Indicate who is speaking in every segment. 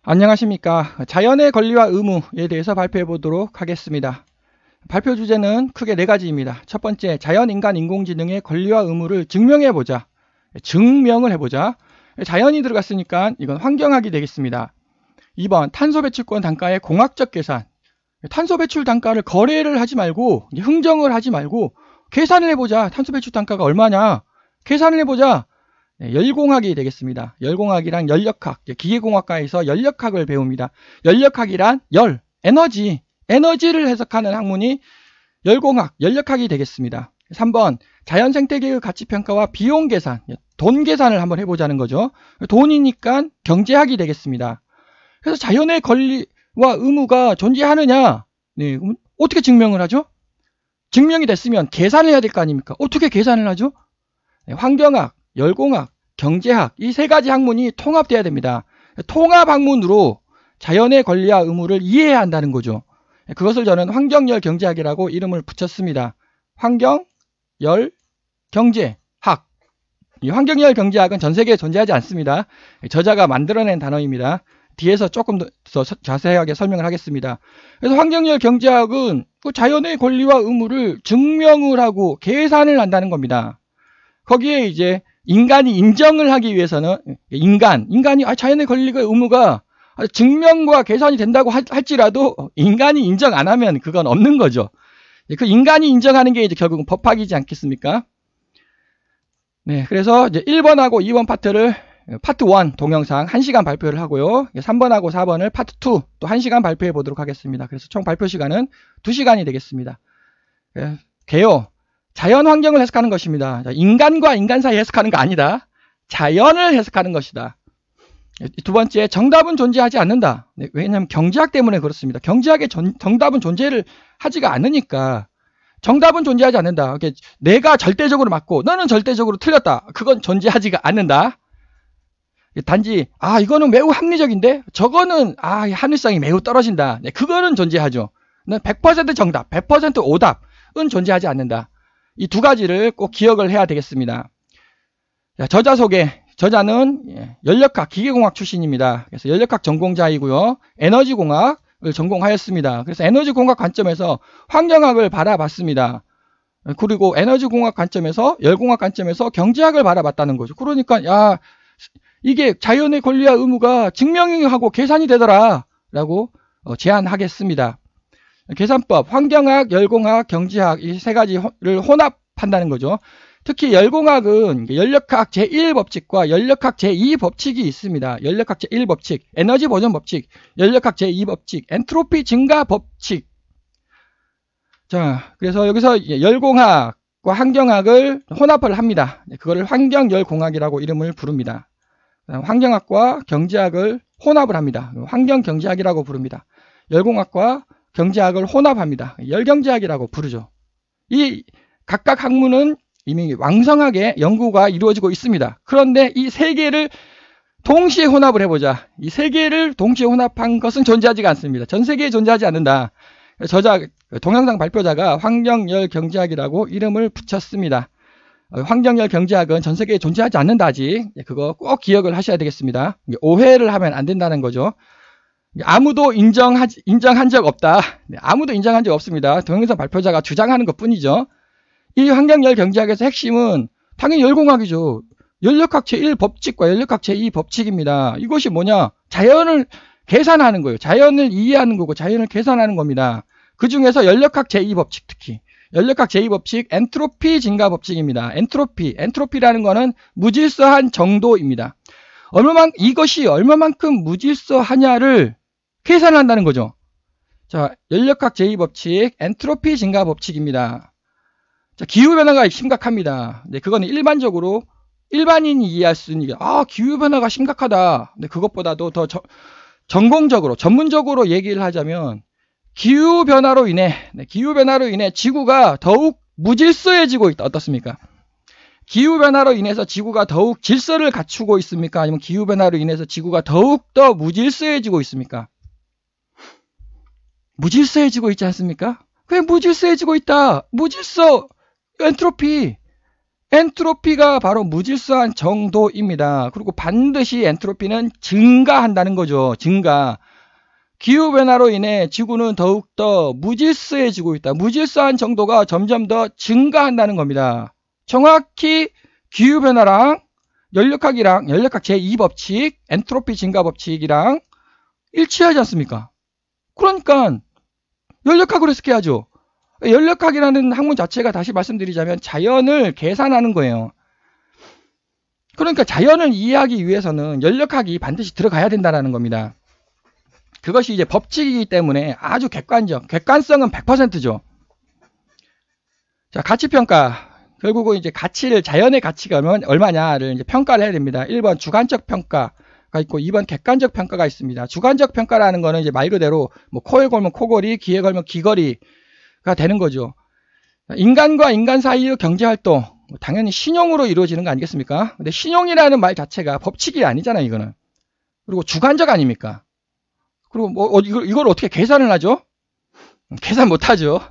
Speaker 1: 안녕하십니까. 자연의 권리와 의무에 대해서 발표해 보도록 하겠습니다. 발표 주제는 크게 네 가지입니다. 첫 번째, 자연, 인간, 인공지능의 권리와 의무를 증명해 보자. 증명을 해보자. 자연이 들어갔으니까 이건 환경학이 되겠습니다. 2번, 탄소 배출권 단가의 공학적 계산. 탄소 배출 단가를 거래를 하지 말고, 흥정을 하지 말고, 계산을 해보자. 탄소 배출 단가가 얼마냐? 계산을 해보자. 열공학이 되겠습니다. 열공학이랑 연력학, 기계공학과에서 연력학을 배웁니다. 연력학이란 열, 에너지를 해석하는 학문이 열공학, 연력학이 되겠습니다. 3번, 자연생태계의 가치평가와 비용 계산, 돈 계산을 한번 해보자는 거죠. 돈이니까 경제학이 되겠습니다. 그래서 자연의 권리와 의무가 존재하느냐? 네, 그럼 어떻게 증명을 하죠? 증명이 됐으면 계산을 해야 될 거 아닙니까? 어떻게 계산을 하죠? 네, 환경학, 열공학, 경제학 이 세 가지 학문이 통합돼야 됩니다. 통합 학문으로 자연의 권리와 의무를 이해해야 한다는 거죠. 그것을 저는 환경열 경제학이라고 이름을 붙였습니다. 환경, 열, 경제학. 이 환경열 경제학은 전 세계에 존재하지 않습니다. 저자가 만들어낸 단어입니다. 뒤에서 조금 더 자세하게 설명을 하겠습니다. 그래서 환경열 경제학은 그 자연의 권리와 의무를 증명을 하고 계산을 한다는 겁니다. 거기에 이제 인간이 인정을 하기 위해서는 인간이 자연의 권리가 의무가 증명과 계산이 된다고 할지라도 인간이 인정 안 하면 그건 없는 거죠. 그 인간이 인정하는 게 이제 결국은 법학이지 않겠습니까? 네, 그래서 이제 1번하고 2번 파트를 파트 1 동영상 1시간 발표를 하고요. 3번하고 4번을 파트 2 또 1시간 발표해 보도록 하겠습니다. 그래서 총 발표 시간은 2시간이 되겠습니다. 개요. 자연 환경을 해석하는 것입니다. 인간과 인간 사이 해석하는 거 아니다. 자연을 해석하는 것이다. 두 번째, 정답은 존재하지 않는다. 네, 왜냐하면 경제학 때문에 그렇습니다. 경제학의 정답은 존재를 하지가 않으니까 정답은 존재하지 않는다. 내가 절대적으로 맞고 너는 절대적으로 틀렸다. 그건 존재하지가 않는다. 단지 이거는 매우 합리적인데 저거는 합리성이 매우 떨어진다. 네, 그거는 존재하죠. 100% 정답, 100% 오답은 존재하지 않는다. 이 두 가지를 꼭 기억을 해야 되겠습니다. 자, 저자 소개. 저자는 연력학, 기계공학 출신입니다. 그래서 연력학 전공자이고요. 에너지공학을 전공하였습니다. 그래서 에너지공학 관점에서 환경학을 바라봤습니다. 그리고 에너지공학 관점에서, 열공학 관점에서 경제학을 바라봤다는 거죠. 그러니까 이게 자연의 권리와 의무가 증명하고 계산이 되더라 라고 제안하겠습니다. 계산법, 환경학, 열공학, 경제학 이 세 가지를 혼합한다는 거죠. 특히 열공학은 연력학 제1법칙과 연력학 제2법칙이 있습니다. 연력학 제1법칙, 에너지 보존 법칙, 연력학 제2법칙, 엔트로피 증가 법칙. 자, 그래서 여기서 열공학과 환경학을 혼합을 합니다. 그거를 환경열공학이라고 이름을 부릅니다. 환경학과 경제학을 혼합을 합니다. 환경경제학이라고 부릅니다. 열공학과 경제학을 혼합합니다. 열경제학이라고 부르죠. 이 각각 학문은 이미 왕성하게 연구가 이루어지고 있습니다. 그런데 이 세 개를 동시에 혼합을 해보자. 이 세 개를 동시에 혼합한 것은 존재하지가 않습니다. 전 세계에 존재하지 않는다. 동영상 발표자가 환경열 경제학이라고 이름을 붙였습니다. 환경열 경제학은 전 세계에 존재하지 않는다 아직. 그거 꼭 기억을 하셔야 되겠습니다. 오해를 하면 안 된다는 거죠. 아무도 인정한 적 없다. 아무도 인정한 적 없습니다. 동영상 발표자가 주장하는 것 뿐이죠. 이 환경열 경제학에서 핵심은 당연히 열공학이죠. 연력학 제1법칙과 연력학 제2법칙입니다. 이것이 뭐냐? 자연을 계산하는 거예요. 자연을 이해하는 거고 자연을 계산하는 겁니다. 그 중에서 연력학 제2법칙 특히 연력학 제2법칙 엔트로피 증가 법칙입니다. 엔트로피라는 거는 무질서한 정도입니다. 이것이 얼마만큼 무질서하냐를 계산한다는 거죠. 자, 연력학 제2법칙 엔트로피 증가 법칙입니다. 자, 기후변화가 심각합니다. 네, 그거는 일반인이 이해할 수 있는 게, 기후변화가 심각하다. 네, 그것보다도 더 전문적으로 얘기를 하자면, 기후변화로 인해 지구가 더욱 무질서해지고 있다. 어떻습니까? 기후변화로 인해서 지구가 더욱 질서를 갖추고 있습니까? 아니면 기후변화로 인해서 지구가 더욱 더 무질서해지고 있습니까? 무질서해지고 있지 않습니까? 왜 무질서해지고 있다? 무질서, 엔트로피 엔트로피가 바로 무질서한 정도입니다. 그리고 반드시 엔트로피는 증가한다는 거죠. 증가. 기후변화로 인해 지구는 더욱더 무질서해지고 있다. 무질서한 정도가 점점 더 증가한다는 겁니다. 정확히 기후변화랑 연력학이랑 연력학 제2법칙, 엔트로피 증가 법칙이랑 일치하지 않습니까? 그러니까 연력학으로 해석해야죠. 연력학이라는 학문 자체가 다시 말씀드리자면 자연을 계산하는 거예요. 그러니까 자연을 이해하기 위해서는 연력학이 반드시 들어가야 된다는 겁니다. 그것이 이제 법칙이기 때문에 아주 객관성은 100%죠. 자, 가치평가. 결국은 이제 가치를, 자연의 가치가 얼마냐를 이제 평가를 해야 됩니다. 1번 주관적 평가가 있고 2번 객관적 평가가 있습니다. 주관적 평가라는 거는 이제 말 그대로 뭐 코에 걸면 코걸이, 귀에 걸면 귀걸이가 되는 거죠. 인간과 인간 사이의 경제활동, 당연히 신용으로 이루어지는 거 아니겠습니까? 근데 신용이라는 말 자체가 법칙이 아니잖아요, 이거는. 그리고 주관적 아닙니까? 그리고 뭐 이걸 어떻게 계산을 하죠? 계산 못 하죠.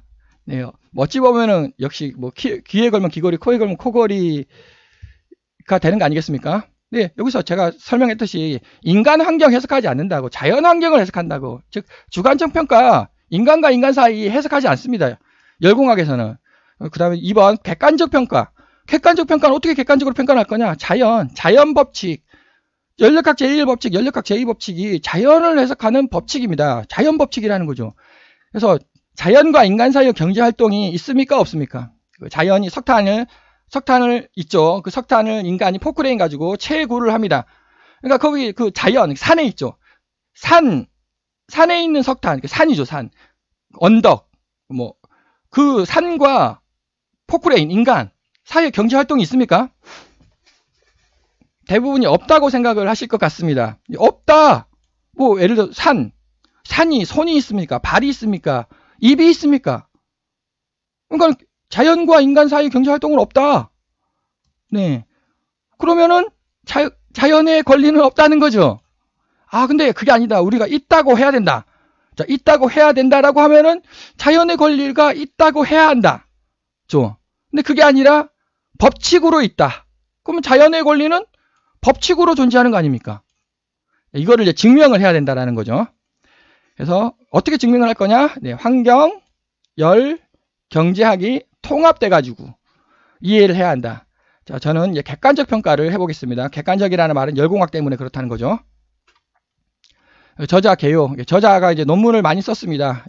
Speaker 1: 네, 어찌 보면은 역시 뭐 귀에 걸면 귀걸이, 코에 걸면 코걸이가 되는 거 아니겠습니까? 네, 여기서 제가 설명했듯이 인간 환경 해석하지 않는다고, 자연 환경을 해석한다고. 즉 주관적 평가, 인간과 인간 사이 해석하지 않습니다. 열공학에서는. 그다음에 2번 객관적 평가. 객관적 평가는 어떻게 객관적으로 평가할 거냐? 자연 법칙. 연력학 제1법칙, 연력학 제2법칙이 자연을 해석하는 법칙입니다. 자연 법칙이라는 거죠. 그래서 자연과 인간 사이의 경제활동이 있습니까? 없습니까? 자연이 석탄을 있죠. 그 석탄을 인간이 포크레인 가지고 채굴을 합니다. 그러니까 거기 그 자연, 산에 있죠. 산에 있는 석탄, 산이죠, 산. 언덕, 뭐, 그 산과 포크레인, 인간 사이의 경제활동이 있습니까? 대부분이 없다고 생각을 하실 것 같습니다. 없다. 뭐 예를 들어 산이 손이 있습니까? 발이 있습니까? 입이 있습니까? 그러니까 자연과 인간 사이 경제활동은 없다. 네. 그러면은 자연의 권리는 없다는 거죠. 아, 근데 그게 아니다. 우리가 있다고 해야 된다. 자, 있다고 해야 된다라고 하면은 자연의 권리가 있다고 해야 한다. 근데 그게 아니라 법칙으로 있다. 그러면 자연의 권리는 법칙으로 존재하는 거 아닙니까? 이거를 이제 증명을 해야 된다라는 거죠. 그래서 어떻게 증명을 할 거냐? 네, 환경, 열, 경제학이 통합돼 가지고 이해를 해야 한다. 자, 저는 이제 객관적 평가를 해보겠습니다. 객관적이라는 말은 열공학 때문에 그렇다는 거죠. 저자 개요. 저자가 이제 논문을 많이 썼습니다.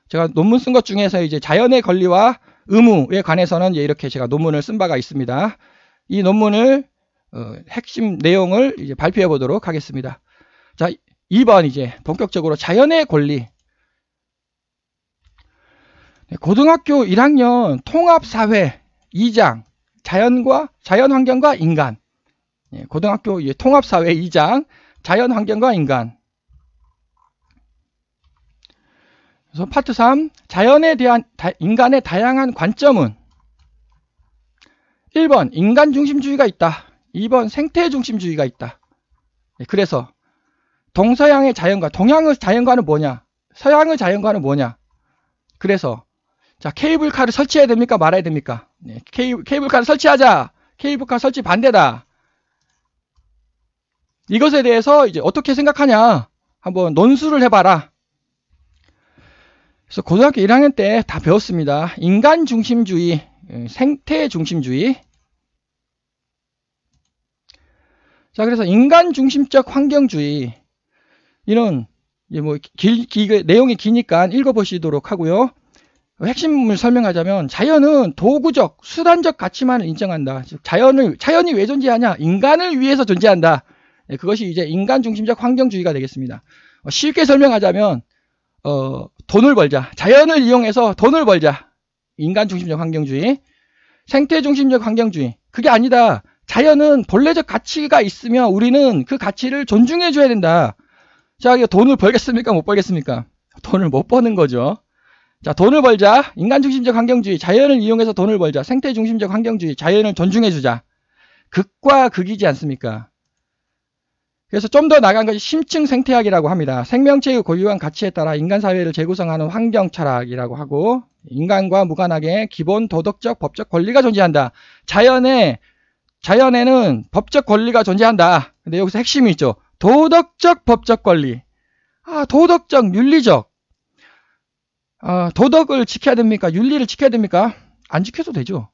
Speaker 1: 제가 논문 쓴 것 중에서 이제 자연의 권리와 의무에 관해서는 이제 이렇게 제가 논문을 쓴 바가 있습니다. 이 논문을 핵심 내용을 이제 발표해 보도록 하겠습니다. 자, 2번 이제 본격적으로 자연의 권리. 고등학교 1학년 통합사회 2장 자연환경과 인간. 고등학교 통합사회 2장 자연환경과 인간. 그래서 파트 3 자연에 대한 인간의 다양한 관점은 1번 인간 중심주의가 있다. 2번 생태 중심주의가 있다. 그래서 동서양의 자연과 동양의 자연과는 뭐냐? 서양의 자연과는 뭐냐? 그래서 자, 케이블카를 설치해야 됩니까? 말아야 됩니까? 네, 케이블카를 설치하자. 케이블카 설치 반대다. 이것에 대해서 이제 어떻게 생각하냐? 한번 논술을 해봐라. 그래서 고등학교 1학년 때 다 배웠습니다. 인간 중심주의, 생태 중심주의. 자, 그래서 인간 중심적 환경주의. 이는 뭐 내용이 기니까 읽어보시도록 하고요. 핵심을 설명하자면 자연은 도구적, 수단적 가치만을 인정한다. 즉 자연이 왜 존재하냐? 인간을 위해서 존재한다. 그것이 이제 인간 중심적 환경주의가 되겠습니다. 쉽게 설명하자면 돈을 벌자. 자연을 이용해서 돈을 벌자. 인간 중심적 환경주의. 생태 중심적 환경주의. 그게 아니다. 자연은 본래적 가치가 있으며 우리는 그 가치를 존중해 줘야 된다. 자, 돈을 벌겠습니까? 못 벌겠습니까? 돈을 못 버는 거죠. 자, 돈을 벌자. 인간 중심적 환경주의. 자연을 이용해서 돈을 벌자. 생태 중심적 환경주의. 자연을 존중해 주자. 극과 극이지 않습니까? 그래서 좀 더 나간 것이 심층 생태학이라고 합니다. 생명체의 고유한 가치에 따라 인간 사회를 재구성하는 환경 철학이라고 하고, 인간과 무관하게 기본 도덕적 법적 권리가 존재한다. 자연에는 법적 권리가 존재한다. 근데 여기서 핵심이 있죠. 도덕적 법적 권리. 도덕적, 윤리적. 도덕을 지켜야 됩니까? 윤리를 지켜야 됩니까? 안 지켜도 되죠.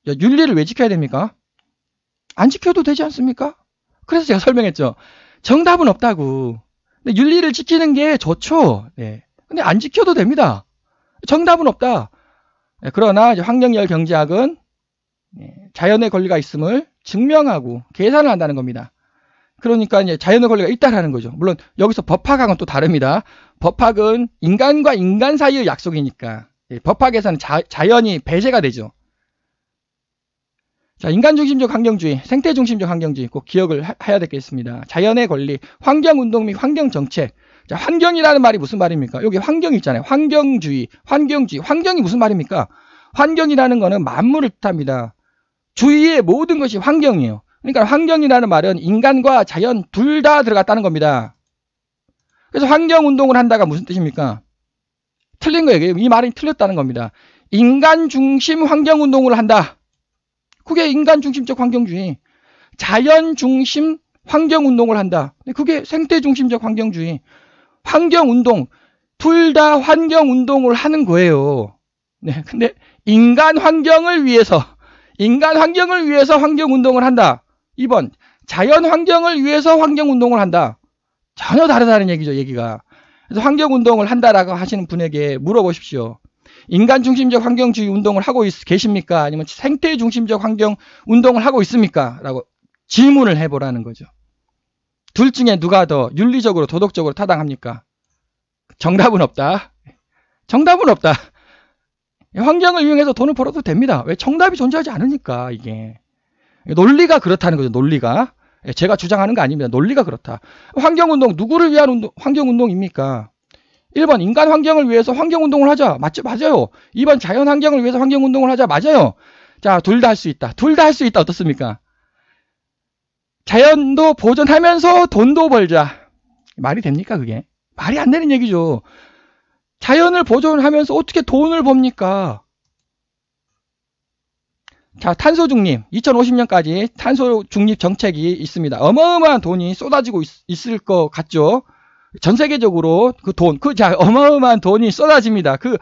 Speaker 1: 윤리를 왜 지켜야 됩니까? 안 지켜도 되지 않습니까? 그래서 제가 설명했죠. 정답은 없다고. 근데 윤리를 지키는 게 좋죠. 네. 근데 안 지켜도 됩니다. 정답은 없다. 네. 그러나 이제 환경열 경제학은 자연의 권리가 있음을 증명하고 계산을 한다는 겁니다. 그러니까 이제 자연의 권리가 있다라는 거죠. 물론 여기서 법학하고는 또 다릅니다. 법학은 인간과 인간 사이의 약속이니까 법학에서는 자연이 배제가 되죠. 자, 인간 중심적 환경주의, 생태 중심적 환경주의 꼭 기억을 해야 되겠습니다. 자연의 권리, 환경운동 및 환경정책. 자, 환경이라는 말이 무슨 말입니까? 여기 환경이 있잖아요. 환경주의. 환경이 무슨 말입니까? 환경이라는 거는 만물을 뜻합니다. 주위의 모든 것이 환경이에요. 그러니까 환경이라는 말은 인간과 자연 둘 다 들어갔다는 겁니다. 그래서 환경운동을 한다가 무슨 뜻입니까? 틀린 거예요. 이 말이 틀렸다는 겁니다. 인간 중심 환경운동을 한다. 그게 인간 중심적 환경주의. 자연 중심 환경운동을 한다. 그게 생태 중심적 환경주의. 환경운동. 둘 다 환경운동을 하는 거예요. 네, 근데 인간 환경을 위해서 환경운동을 한다. 2번. 자연 환경을 위해서 환경운동을 한다. 전혀 다르다는 얘기죠, 얘기가. 그래서 환경운동을 한다라고 하시는 분에게 물어보십시오. 인간 중심적 환경주의 운동을 하고 계십니까? 아니면 생태 중심적 환경 운동을 하고 있습니까? 라고 질문을 해보라는 거죠. 둘 중에 누가 더 윤리적으로 도덕적으로 타당합니까? 정답은 없다. 정답은 없다. 환경을 이용해서 돈을 벌어도 됩니다. 왜? 정답이 존재하지 않으니까. 이게 논리가 그렇다는 거죠. 논리가. 제가 주장하는 거 아닙니다. 논리가 그렇다. 환경운동, 누구를 위한 환경운동입니까? 1번 인간 환경을 위해서 환경운동을 하자. 맞아요. 2번 자연 환경을 위해서 환경운동을 하자. 맞아요. 자, 둘 다 할 수 있다. 둘 다 할 수 있다. 어떻습니까? 자연도 보존하면서 돈도 벌자. 말이 됩니까 그게? 말이 안 되는 얘기죠. 자연을 보존하면서 어떻게 돈을 법니까? 자, 탄소 중립. 2050년까지 탄소 중립 정책이 있습니다. 어마어마한 돈이 쏟아지고 있을 것 같죠? 전 세계적으로 어마어마한 돈이 쏟아집니다. 그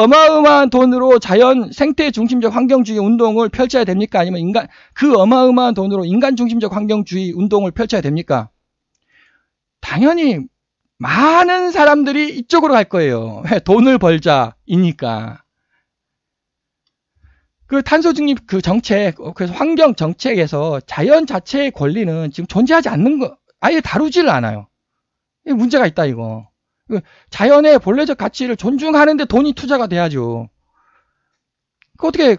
Speaker 1: 어마어마한 돈으로 자연 생태 중심적 환경주의 운동을 펼쳐야 됩니까? 아니면 그 어마어마한 돈으로 인간 중심적 환경주의 운동을 펼쳐야 됩니까? 당연히 많은 사람들이 이쪽으로 갈 거예요. 돈을 벌자이니까. 그 탄소 중립 그 정책, 그래서 환경 정책에서 자연 자체의 권리는 지금 존재하지 않는 거, 아예 다루지를 않아요. 문제가 있다, 이거. 자연의 본래적 가치를 존중하는데 돈이 투자가 돼야죠. 그 어떻게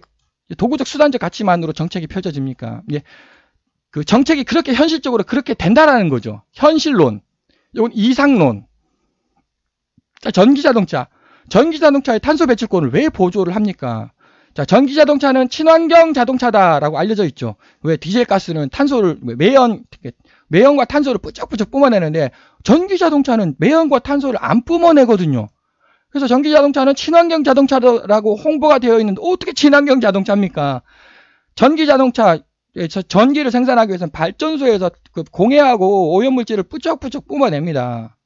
Speaker 1: 도구적 수단적 가치만으로 정책이 펼쳐집니까? 그 정책이 그렇게 현실적으로 그렇게 된다라는 거죠. 현실론. 이건 이상론. 자, 전기자동차의 탄소 배출권을 왜 보조를 합니까? 자, 전기자동차는 친환경 자동차다라고 알려져 있죠. 왜? 디젤 가스는 탄소를, 매연과 탄소를 뿌쩍뿌쩍 뿜어내는데, 전기자동차는 매연과 탄소를 안 뿜어내거든요. 그래서 전기자동차는 친환경 자동차라고 홍보가 되어 있는데, 어떻게 친환경 자동차입니까? 전기자동차, 전기를 생산하기 위해서는 발전소에서 그 공해하고 오염물질을 뿌쩍뿌쩍 뿜어냅니다.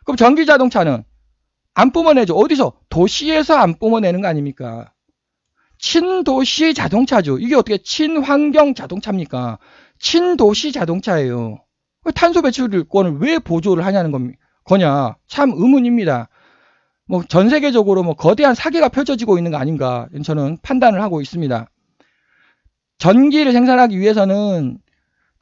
Speaker 1: 그럼 전기자동차는 안 뿜어내죠. 어디서? 도시에서 안 뿜어내는 거 아닙니까? 친도시 자동차죠. 이게 어떻게 친환경 자동차입니까? 친도시 자동차예요. 탄소 배출권을 왜 보조를 하냐는 거냐? 참 의문입니다. 전 세계적으로 거대한 사기가 펼쳐지고 있는 거 아닌가 저는 판단을 하고 있습니다. 전기를 생산하기 위해서는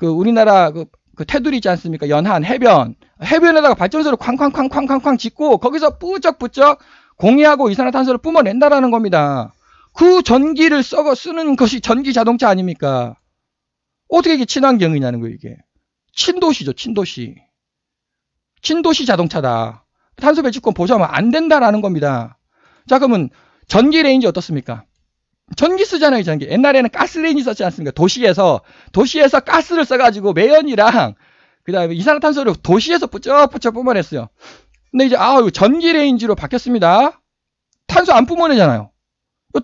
Speaker 1: 우리나라 그 테두리 있지 않습니까? 연안, 해변에다가 발전소를 쾅쾅쾅쾅쾅쾅 짓고 거기서 뿌쩍뿌쩍 공해하고 이산화탄소를 뿜어낸다라는 겁니다. 그 전기를 쓰는 것이 전기 자동차 아닙니까? 어떻게 이게 친환경이냐는 거예요, 이게. 친도시죠, 친도시. 친도시 자동차다. 탄소 배출권 보조하면 안 된다라는 겁니다. 자, 그러면 전기 레인지 어떻습니까? 전기 쓰잖아요, 전기. 옛날에는 가스 레인지 썼지 않습니까? 도시에서 가스를 써가지고 매연이랑 그 다음에 이산화탄소를 도시에서 뿌쩍뿌쩍 뿜어냈어요. 근데 이제 전기 레인지로 바뀌었습니다. 탄소 안 뿜어내잖아요.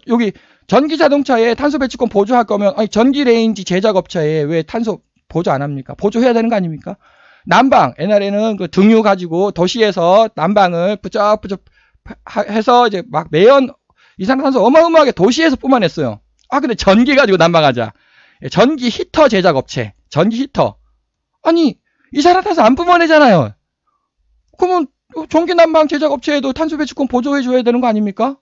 Speaker 1: 여기 전기 자동차에 탄소 배출권 보조할 거면 아니 전기 레인지 제작업체에 왜 탄소 보조 안 합니까? 보조해야 되는 거 아닙니까? 난방 옛날에는 그 등유 가지고 도시에서 난방을 부쩍부쩍 해서 이제 막 매연 이산화탄소 어마어마하게 도시에서 뿜어냈어요. 아 근데 전기 가지고 난방하자. 전기 히터 제작업체, 전기 히터. 아니 이산화탄소 안 뿜어내잖아요. 그러면 전기 난방 제작업체에도 탄소 배출권 보조해줘야 되는 거 아닙니까?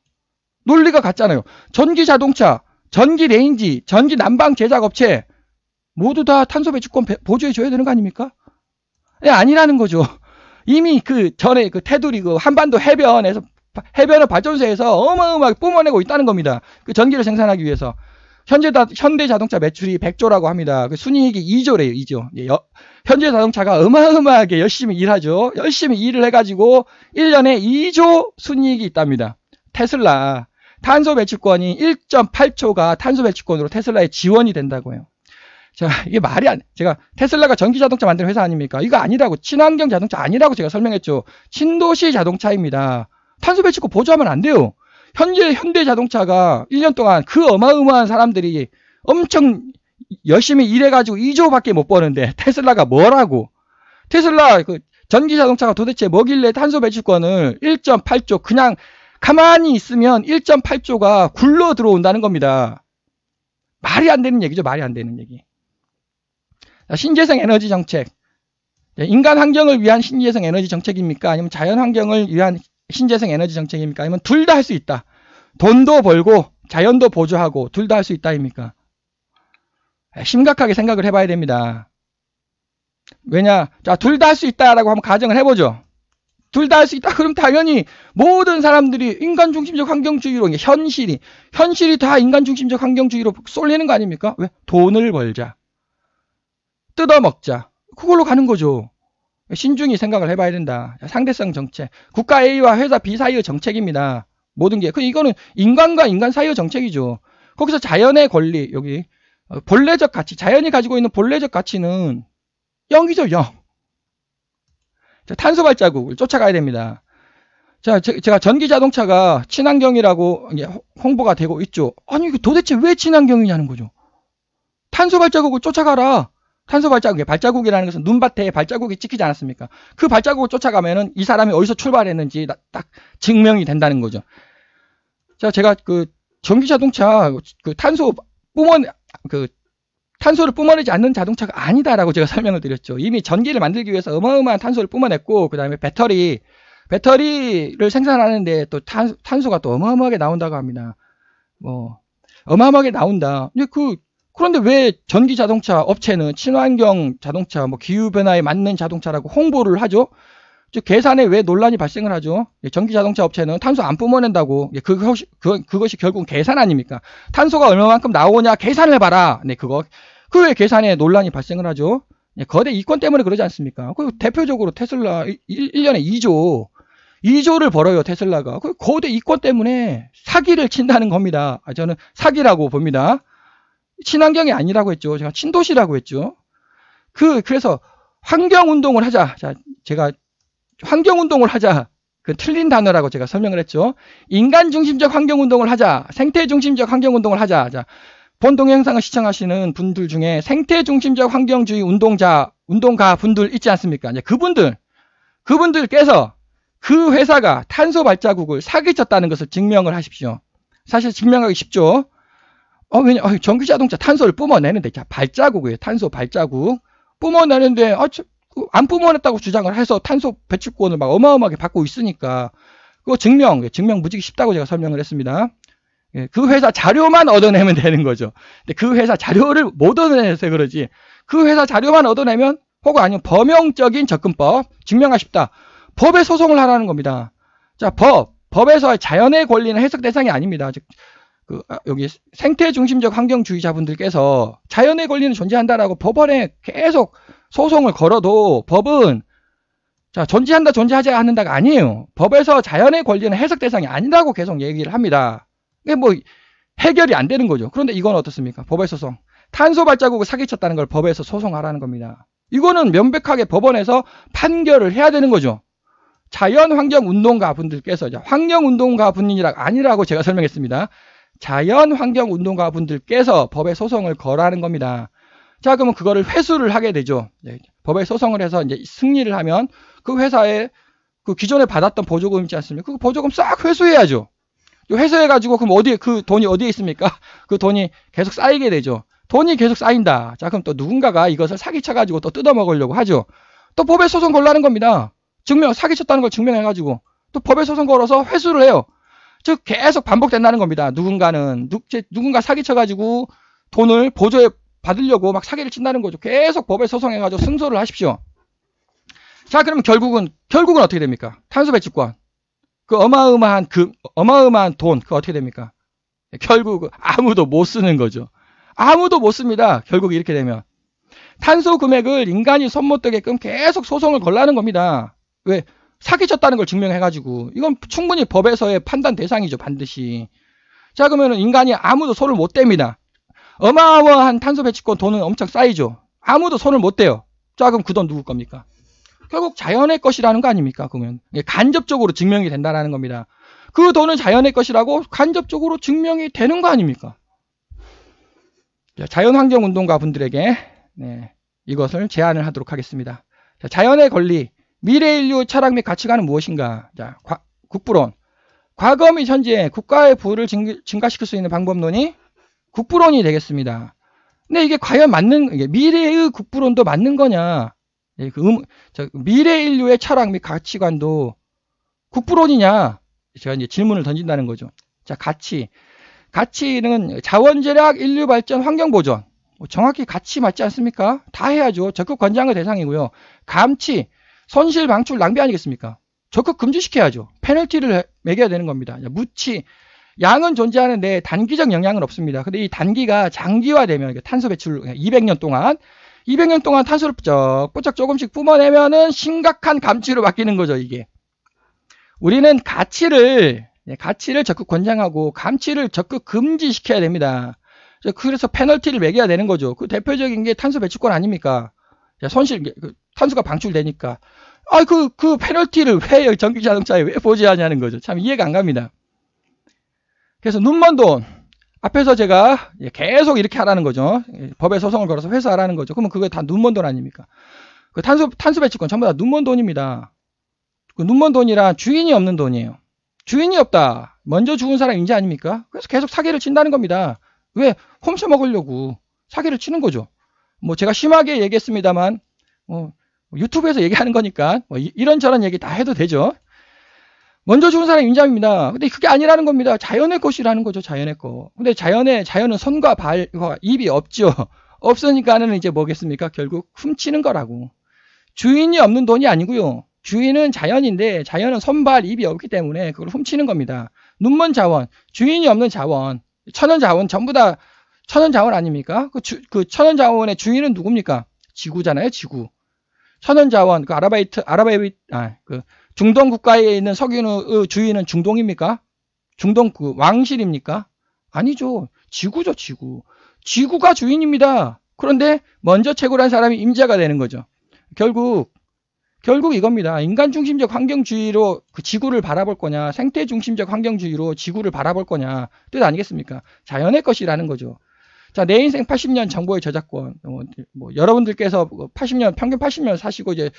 Speaker 1: 논리가 같잖아요. 전기 자동차, 전기 레인지, 전기 난방 제작업체 모두 다 탄소 배출권 보조해줘야 되는 거 아닙니까? 네, 아니라는 거죠. 이미 그 전에 그 테두리 그 한반도 해변에서 해변을 발전소에서 어마어마하게 뿜어내고 있다는 겁니다. 그 전기를 생산하기 위해서. 현대 자동차 매출이 100조라고 합니다. 그 순이익이 2조래요, 2조. 현대 자동차가 어마어마하게 열심히 일하죠. 열심히 일을 해가지고 1년에 2조 순이익이 있답니다. 테슬라. 탄소 배출권이 1.8조가 탄소 배출권으로 테슬라에 지원이 된다고요. 자, 이게 말이 제가 테슬라가 전기 자동차 만드는 회사 아닙니까? 이거 아니라고, 친환경 자동차 아니라고 제가 설명했죠. 신도시 자동차입니다. 탄소 배출권 보조하면 안 돼요. 현대 자동차가 1년 동안 그 어마어마한 사람들이 엄청 열심히 일해가지고 2조밖에 못 버는데 테슬라가 뭐라고? 테슬라 그 전기 자동차가 도대체 뭐길래 탄소 배출권을 1.8조 그냥 가만히 있으면 1.8조가 굴러 들어온다는 겁니다. 말이 안 되는 얘기죠. 말이 안 되는 얘기. 신재생 에너지 정책. 인간 환경을 위한 신재생 에너지 정책입니까? 아니면 자연 환경을 위한 신재생 에너지 정책입니까? 아니면 둘 다 할 수 있다. 돈도 벌고 자연도 보조하고 둘 다 할 수 있다입니까? 심각하게 생각을 해봐야 됩니다. 왜냐? 자, 둘 다 할 수 있다라고 한번 가정을 해보죠. 둘 다 할 수 있다. 그럼 당연히 모든 사람들이 인간 중심적 환경주의로 현실이 다 인간 중심적 환경주의로 쏠리는 거 아닙니까? 왜? 돈을 벌자. 뜯어먹자. 그걸로 가는 거죠. 신중히 생각을 해봐야 된다. 상대성 정책. 국가 A와 회사 B 사이의 정책입니다. 모든 게. 이거는 인간과 인간 사이의 정책이죠. 거기서 자연의 권리, 여기 본래적 가치, 자연이 가지고 있는 본래적 가치는 0이죠, 0. 자, 탄소 발자국을 쫓아가야 됩니다. 자, 제가 전기 자동차가 친환경이라고 홍보가 되고 있죠. 아니, 도대체 왜 친환경이냐는 거죠. 탄소 발자국을 쫓아가라. 탄소 발자국이라는 것은 눈밭에 발자국이 찍히지 않았습니까? 그 발자국을 쫓아가면은 이 사람이 어디서 출발했는지 딱 증명이 된다는 거죠. 자, 제가 그 전기 자동차 탄소를 뿜어내지 않는 자동차가 아니다라고 제가 설명을 드렸죠. 이미 전기를 만들기 위해서 어마어마한 탄소를 뿜어냈고, 그 다음에 배터리를 생산하는데 또 탄소가 또 어마어마하게 나온다고 합니다. 어마어마하게 나온다. 그런데 왜 전기 자동차 업체는 친환경 자동차, 기후 변화에 맞는 자동차라고 홍보를 하죠? 즉 계산에 왜 논란이 발생을 하죠? 전기 자동차 업체는 탄소 안 뿜어낸다고. 그것이 결국 계산 아닙니까? 탄소가 얼마만큼 나오냐 계산을 해봐라. 네, 그 왜 계산에 논란이 발생을 하죠? 네, 거대 이권 때문에 그러지 않습니까? 대표적으로 테슬라 1년에 2조를 벌어요, 테슬라가. 거대 이권 때문에 사기를 친다는 겁니다. 저는 사기라고 봅니다. 친환경이 아니라고 했죠. 제가 친도시라고 했죠. 그래서 환경운동을 하자. 자, 제가 환경운동을 하자. 틀린 단어라고 제가 설명을 했죠. 인간 중심적 환경운동을 하자. 생태 중심적 환경운동을 하자. 자, 본 동영상을 시청하시는 분들 중에 생태 중심적 환경주의 운동가 분들 있지 않습니까? 이제 그분들께서 그 회사가 탄소 발자국을 사기쳤다는 것을 증명을 하십시오. 사실 증명하기 쉽죠. 왜냐, 전기 자동차 탄소를 뿜어내는데, 자, 발자국이에요. 탄소 발자국. 뿜어내는데, 안 뿜어냈다고 주장을 해서 탄소 배출권을 막 어마어마하게 받고 있으니까, 그거 증명 무지개 쉽다고 제가 설명을 했습니다. 그 회사 자료만 얻어내면 되는 거죠. 근데 그 회사 자료를 못 얻어내서 그러지, 그 회사 자료만 얻어내면, 혹은 아니면 범용적인 접근법, 증명하기 쉽다. 법에 소송을 하라는 겁니다. 자, 법에서 자연의 권리는 해석 대상이 아닙니다. 즉, 여기 생태 중심적 환경주의자분들께서 자연의 권리는 존재한다라고 법원에 계속 소송을 걸어도 법은 존재하지 않는다가 아니에요. 법에서 자연의 권리는 해석 대상이 아니라고 계속 얘기를 합니다. 이게 해결이 안 되는 거죠. 그런데 이건 어떻습니까? 법의 소송. 탄소 발자국을 사기쳤다는 걸 법에서 소송하라는 겁니다. 이거는 명백하게 법원에서 판결을 해야 되는 거죠. 자연환경운동가 분들께서 환경운동가 분이라 아니라고 제가 설명했습니다. 자연환경운동가 분들께서 법에 소송을 걸어하는 겁니다. 자, 그러면 그거를 회수를 하게 되죠. 네, 법에 소송을 해서 이제 승리를 하면 그 회사에 그 기존에 받았던 보조금 있지 않습니까? 그 보조금 싹 회수해야죠. 회수해가지고 그럼 어디에 그 돈이 어디에 있습니까? 그 돈이 계속 쌓이게 되죠. 돈이 계속 쌓인다. 자, 그럼 또 누군가가 이것을 사기쳐가지고 또 뜯어먹으려고 하죠. 또 법에 소송 걸라는 겁니다. 사기쳤다는 걸 증명해가지고 또 법에 소송 걸어서 회수를 해요. 즉 계속 반복된다는 겁니다. 누군가 사기쳐가지고 돈을 보조해 받으려고 막 사기를 친다는 거죠. 계속 법에 소송해가지고 승소를 하십시오. 자, 그러면 결국은 어떻게 됩니까? 탄소 배출권. 그 어마어마한 돈, 그거 어떻게 됩니까? 결국 아무도 못 쓰는 거죠. 아무도 못 씁니다. 결국 이렇게 되면. 탄소 금액을 인간이 손 못 대게끔 계속 소송을 걸라는 겁니다. 왜? 사기쳤다는 걸 증명해가지고. 이건 충분히 법에서의 판단 대상이죠, 반드시. 자, 그러면 인간이 아무도 손을 못 댑니다. 어마어마한 탄소 배출권 돈은 엄청 쌓이죠. 아무도 손을 못 대요. 자, 그럼 그 돈 누구 겁니까? 결국 자연의 것이라는 거 아닙니까? 그러면 간접적으로 증명이 된다는 겁니다. 그 돈은 자연의 것이라고 간접적으로 증명이 되는 거 아닙니까? 자연환경운동가 분들에게 이것을 제안을 하도록 하겠습니다. 자, 자연의 권리, 미래인류 철학 및 가치관은 무엇인가? 자, 국부론. 과거 및 현재 국가의 부를 증가시킬 수 있는 방법론이 국부론이 되겠습니다. 근데 이게 과연 미래의 국부론도 맞는 거냐? 미래 인류의 철학 및 가치관도 국부론이냐? 제가 이제 질문을 던진다는 거죠. 자, 가치는 자원절약, 인류 발전, 환경 보존. 정확히 가치 맞지 않습니까? 다 해야죠. 적극 권장의 대상이고요. 감치, 손실, 방출, 낭비 아니겠습니까? 적극 금지시켜야죠. 페널티를 매겨야 되는 겁니다. 무치, 양은 존재하는데 단기적 영향은 없습니다. 근데 이 단기가 장기화되면 탄소 배출 200년 동안 탄소를 뽀짝 조금씩 뿜어내면은 심각한 감치로 바뀌는 거죠, 이게. 우리는 가치를 적극 권장하고 감치를 적극 금지시켜야 됩니다. 그래서 페널티를 매겨야 되는 거죠. 그 대표적인 게 탄소 배출권 아닙니까? 탄소가 방출되니까. 그 페널티를 왜 전기 자동차에 왜 보지하냐는 거죠. 참 이해가 안 갑니다. 그래서 눈먼 돈. 앞에서 제가 계속 이렇게 하라는 거죠. 법에 소송을 걸어서 회수하라는 거죠. 그러면 그게 다 눈먼 돈 아닙니까? 그 탄소 배출권 전부 다 눈먼 돈입니다. 그 눈먼 돈이란 주인이 없는 돈이에요. 주인이 없다. 먼저 죽은 사람 인지 아닙니까? 그래서 계속 사기를 친다는 겁니다. 왜? 훔쳐 먹으려고 사기를 치는 거죠. 뭐 제가 심하게 얘기했습니다만 유튜브에서 얘기하는 거니까 이런저런 얘기 다 해도 되죠. 먼저 죽은 사람이 인자입니다. 근데 그게 아니라는 겁니다. 자연의 것이라는 거죠. 자연의 거. 근데 자연은 손과 발과 입이 없죠. 없으니까는 이제 뭐겠습니까? 결국 훔치는 거라고. 주인이 없는 돈이 아니고요. 주인은 자연인데 자연은 손, 발, 입이 없기 때문에 그걸 훔치는 겁니다. 눈먼 자원, 주인이 없는 자원, 천연 자원 전부 다 천연 자원 아닙니까? 그 천연 자원의 주인은 누굽니까? 지구잖아요, 지구. 천연 자원, 그 중동 국가에 있는 석유의 주인은 중동입니까? 중동 왕실입니까? 아니죠. 지구죠, 지구. 지구가 주인입니다. 그런데 먼저 채굴한 사람이 임자가 되는 거죠. 결국 이겁니다. 인간 중심적 환경주의로 그 지구를 바라볼 거냐, 생태 중심적 환경주의로 지구를 바라볼 거냐, 뜻 아니겠습니까? 자연의 것이라는 거죠. 자, 내 인생 80년 정보의 저작권. 여러분들께서 평균 80년 사시고 이제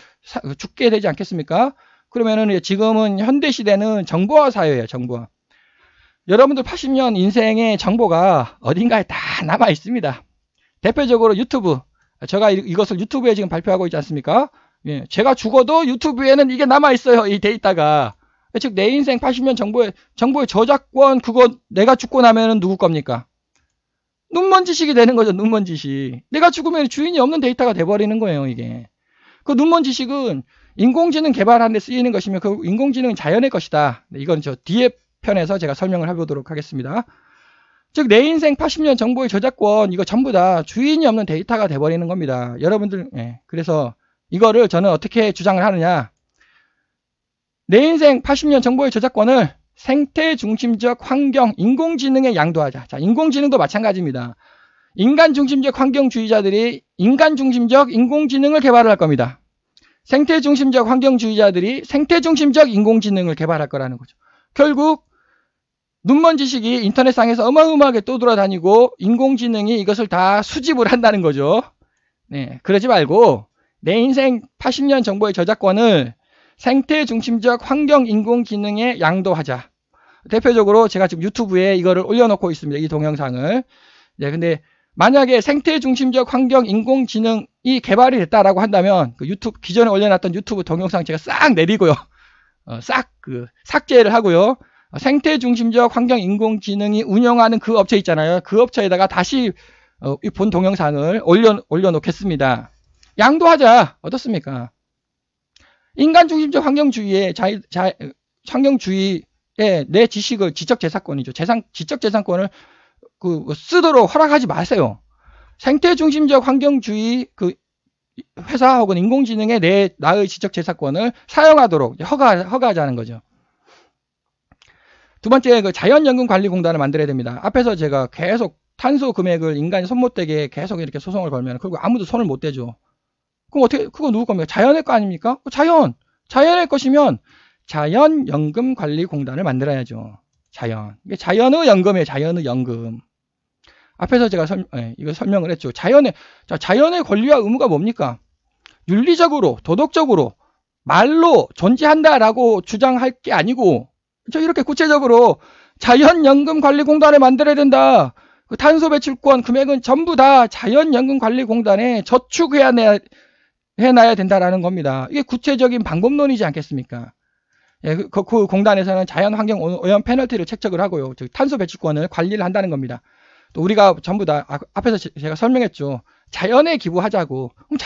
Speaker 1: 죽게 되지 않겠습니까? 그러면은 지금은 현대 시대는 정보화 사회예요, 정보화. 여러분들 80년 인생의 정보가 어딘가에 다 남아 있습니다. 대표적으로 유튜브. 제가 이것을 유튜브에 지금 발표하고 있지 않습니까? 예, 제가 죽어도 유튜브에는 이게 남아 있어요, 이 데이터가. 즉, 내 인생 80년 정보의 저작권, 그거 내가 죽고 나면은 누구 겁니까? 눈먼 지식이 되는 거죠, 눈먼 지식. 내가 죽으면 주인이 없는 데이터가 돼버리는 거예요, 이게. 그 눈먼 지식은 인공지능 개발하는 데 쓰이는 것이면 그 인공지능은 자연의 것이다. 이건 저 뒤에 편에서 제가 설명을 해보도록 하겠습니다. 즉, 내 인생 80년 정보의 저작권, 이거 전부 다 주인이 없는 데이터가 돼버리는 겁니다. 여러분들, 그래서 이거를 저는 어떻게 주장을 하느냐. 내 인생 80년 정보의 저작권을 생태 중심적 환경, 인공지능에 양도하자. 자, 인공지능도 마찬가지입니다. 인간 중심적 환경주의자들이 인간 중심적 인공지능을 개발을 할 겁니다. 생태 중심적 환경주의자들이 생태 중심적 인공지능을 개발할 거라는 거죠. 결국 눈먼 지식이 인터넷상에서 어마어마하게 떠돌아다니고 인공지능이 이것을 다 수집을 한다는 거죠. 네, 그러지 말고 내 인생 80년 정보의 저작권을 생태 중심적 환경 인공지능에 양도하자. 대표적으로 제가 지금 유튜브에 이거를 올려놓고 있습니다. 이 동영상을. 네, 근데 만약에 생태 중심적 환경 인공지능이 개발이 됐다라고 한다면 그 유튜브 기존에 올려놨던 유튜브 동영상 제가 싹 내리고요. 싹 삭제를 하고요. 생태 중심적 환경 인공지능이 운영하는 그 업체 있잖아요. 그 업체에다가 다시 이 본 동영상을 올려놓겠습니다. 양도하자. 어떻습니까? 인간 중심적 환경주의에 환경주의에 내 지식을 지적재산권이죠. 지적재산권을 쓰도록 허락하지 마세요. 생태 중심적 환경주의 회사 혹은 인공지능에 나의 지적재산권을 사용하도록 허가하자는 거죠. 두 번째, 자연연금관리공단을 만들어야 됩니다. 앞에서 제가 계속 탄소 금액을 인간이 손 못 대게 계속 이렇게 소송을 걸면, 그리고 아무도 손을 못 대죠. 그럼 어떻게, 그거 누구 겁니까? 자연의 거 아닙니까? 자연의 것이면 자연연금관리공단을 만들어야죠. 이게 자연의 연금이에요. 자연의 연금. 앞에서 제가 이거 설명을 했죠. 자연의 권리와 의무가 뭡니까? 윤리적으로, 도덕적으로, 말로 존재한다라고 주장할 게 아니고, 이렇게 구체적으로 자연연금관리공단을 만들어야 된다. 그 탄소 배출권 금액은 전부 다 자연연금관리공단에 저축해놔야 된다라는 겁니다. 이게 구체적인 방법론이지 않겠습니까? 예, 그 공단에서는 자연환경오염 페널티를 책정을 하고요. 즉 탄소 배출권을 관리를 한다는 겁니다. 또 우리가 전부 다 앞에서 제가 설명했죠. 자연에 기부하자고. 그럼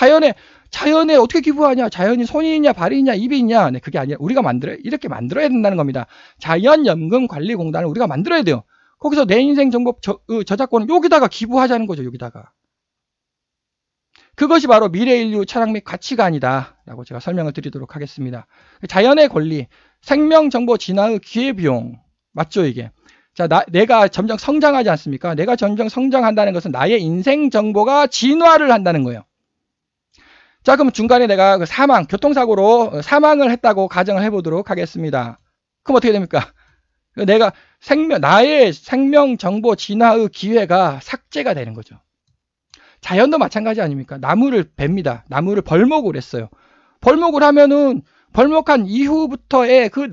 Speaker 1: 자연에 어떻게 기부하냐? 자연이 손이 있냐, 발이 있냐, 입이 있냐? 네, 그게 아니라 우리가 이렇게 만들어야 된다는 겁니다. 자연연금관리공단을 우리가 만들어야 돼요. 거기서 내 인생 정보 저작권을 여기다가 기부하자는 거죠. 여기다가. 그것이 바로 미래 인류 철학 및 가치관이다 라고 제가 설명을 드리도록 하겠습니다. 자연의 권리, 생명정보 진화의 기회비용, 맞죠 이게? 자, 내가 점점 성장하지 않습니까? 내가 점점 성장한다는 것은 나의 인생 정보가 진화를 한다는 거예요. 자, 그럼 중간에 내가 교통사고로 사망을 했다고 가정을 해보도록 하겠습니다. 그럼 어떻게 됩니까? 나의 생명정보 진화의 기회가 삭제가 되는 거죠. 자연도 마찬가지 아닙니까? 나무를 벨니다. 나무를 벌목을 했어요. 벌목을 하면은 벌목한 이후부터의 그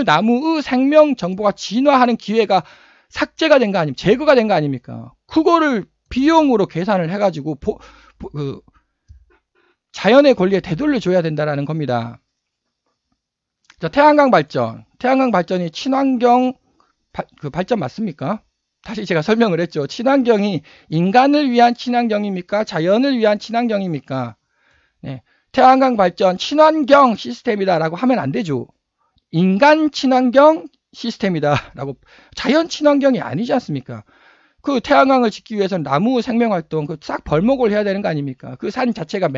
Speaker 1: 나무의 생명 정보가 진화하는 기회가 삭제가 된 거 아닙니까? 제거가 된 거 아닙니까? 그거를 비용으로 계산을 해가지고 자연의 권리에 되돌려 줘야 된다라는 겁니다. 자, 태양광 발전이 친환경 발전 맞습니까? 다시 제가 설명을 했죠. 친환경이 인간을 위한 친환경입니까? 자연을 위한 친환경입니까? 네. 태양광 발전 친환경 시스템이다라고 하면 안 되죠. 인간 친환경 시스템이다라고. 자연 친환경이 아니지 않습니까? 그 태양광을 짓기 위해서는 나무 생명활동 싹 벌목을 해야 되는 거 아닙니까? 그 산 자체가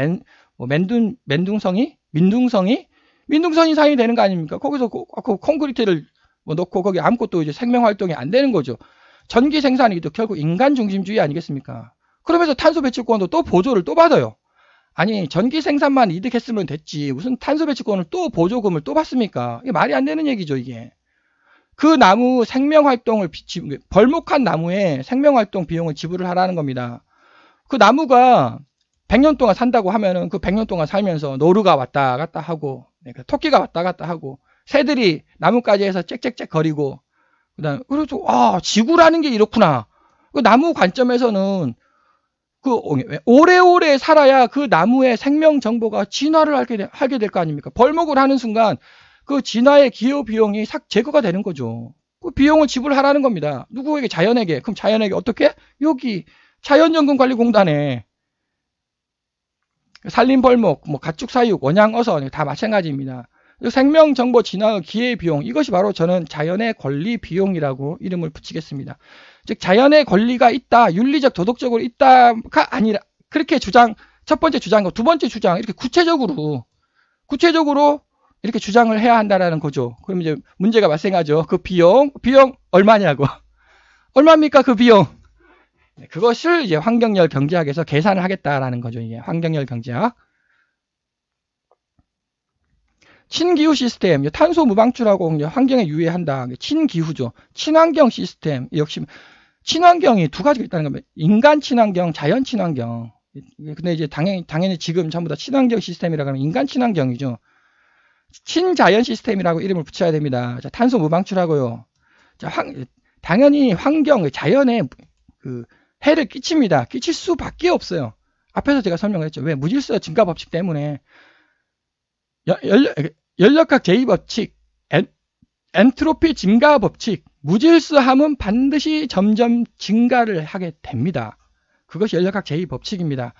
Speaker 1: 민둥성이 산이 되는 거 아닙니까? 거기서 콘크리트를 놓고 거기 아무것도 이제 생명활동이 안 되는 거죠. 전기 생산이기도 결국 인간 중심주의 아니겠습니까? 그러면서 탄소 배출권도 또 보조를 또 받아요. 아니, 전기 생산만 이득했으면 됐지 무슨 탄소 배출권을 또 보조금을 또 받습니까? 이게 말이 안 되는 얘기죠, 이게. 그 나무 생명활동을 벌목한 나무에 생명활동 비용을 지불을 하라는 겁니다. 그 나무가 100년 동안 산다고 하면은 그 100년 동안 살면서 노루가 왔다 갔다 하고, 토끼가 왔다 갔다 하고, 새들이 나뭇가지에서 짹짹짹 거리고, 그래서 지구라는 게 이렇구나. 그 나무 관점에서는 오래오래 살아야 그 나무의 생명 정보가 진화를 하게 될 거 아닙니까? 벌목을 하는 순간 그 진화의 기여 비용이 제거가 되는 거죠. 그 비용을 지불하라는 겁니다. 누구에게? 자연에게. 그럼 자연에게 어떻게? 여기 자연연금관리공단에 산림벌목, 가축사육, 원양어선 다 마찬가지입니다. 생명정보 진화의 기회비용, 이것이 바로 저는 자연의 권리 비용이라고 이름을 붙이겠습니다. 즉 자연의 권리가 있다, 윤리적 도덕적으로 있다가 아니라 그렇게 첫 번째 주장과 두 번째 주장 이렇게 구체적으로 이렇게 주장을 해야 한다라는 거죠. 그럼 이제 문제가 발생하죠. 그 비용 얼마냐고. 얼마입니까 그 비용? 그것을 이제 환경열 경제학에서 계산을 하겠다라는 거죠. 이게 환경열 경제학. 친기후 시스템, 탄소 무방출하고 환경에 유해한다. 친기후죠. 친환경 시스템, 역시 친환경이 두 가지가 있다는 겁니다. 인간 친환경, 자연 친환경. 근데 이제 당연히 지금 전부 다 친환경 시스템이라고 하면 인간 친환경이죠. 친자연 시스템이라고 이름을 붙여야 됩니다. 자, 탄소 무방출하고요. 자, 당연히 환경, 자연에 그 해를 끼칩니다. 끼칠 수밖에 없어요. 앞에서 제가 설명했죠. 왜? 무질서 증가 법칙 때문에. 연력학 제2법칙, 엔트로피 증가 법칙, 무질서함은 반드시 점점 증가를 하게 됩니다. 그것이 연력학 제2법칙입니다.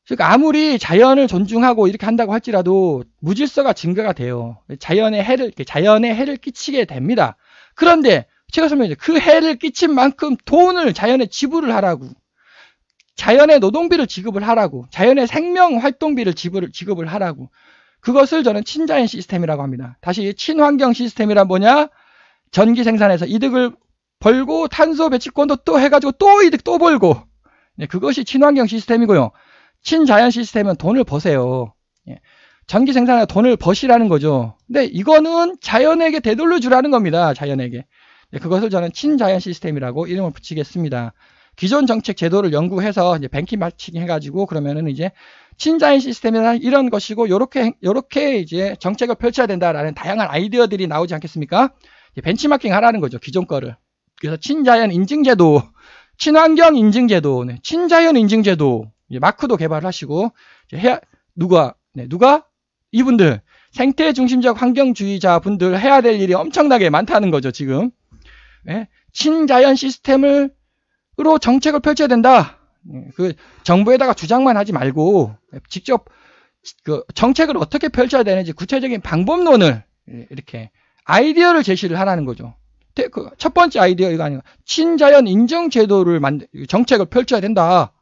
Speaker 1: 그러니까 아무리 자연을 존중하고 이렇게 한다고 할지라도 무질서가 증가가 돼요. 자연에 해를 끼치게 됩니다. 그런데 제가 설명했죠. 그 해를 끼친 만큼 돈을 자연에 지불을 하라고. 자연의 노동비를 지급을 하라고. 자연의 생명활동비를 지급을 하라고. 그것을 저는 친자연 시스템이라고 합니다. 다시 친환경 시스템이란 뭐냐? 전기 생산해서 이득을 벌고 탄소 배출권도 또 해가지고 또 이득 또 벌고. 네, 그것이 친환경 시스템이고요. 친자연 시스템은 돈을 버세요. 전기 생산에 돈을 버시라는 거죠. 근데 이거는 자연에게 되돌려 주라는 겁니다. 자연에게. 네, 그것을 저는 친자연 시스템이라고 이름을 붙이겠습니다. 기존 정책 제도를 연구해서 이제 벤치마킹 해가지고 그러면은 이제 친자연 시스템이나 이런 것이고 요렇게 이제 정책을 펼쳐야 된다라는 다양한 아이디어들이 나오지 않겠습니까? 벤치마킹 하라는 거죠. 기존 거를. 그래서 친자연 인증제도, 친환경 인증제도, 네, 친자연 인증제도, 마크도 개발하시고 누가? 이분들 생태 중심적 환경주의자 분들 해야 될 일이 엄청나게 많다는 거죠. 지금. 네, 친자연 시스템으로 정책을 펼쳐야 된다. 그 정부에다가 주장만 하지 말고 직접 그 정책을 어떻게 펼쳐야 되는지 구체적인 방법론을 이렇게 아이디어를 제시를 하라는 거죠. 첫 번째 아이디어 이거 아니고 친자연 인증 제도를 정책을 펼쳐야 된다.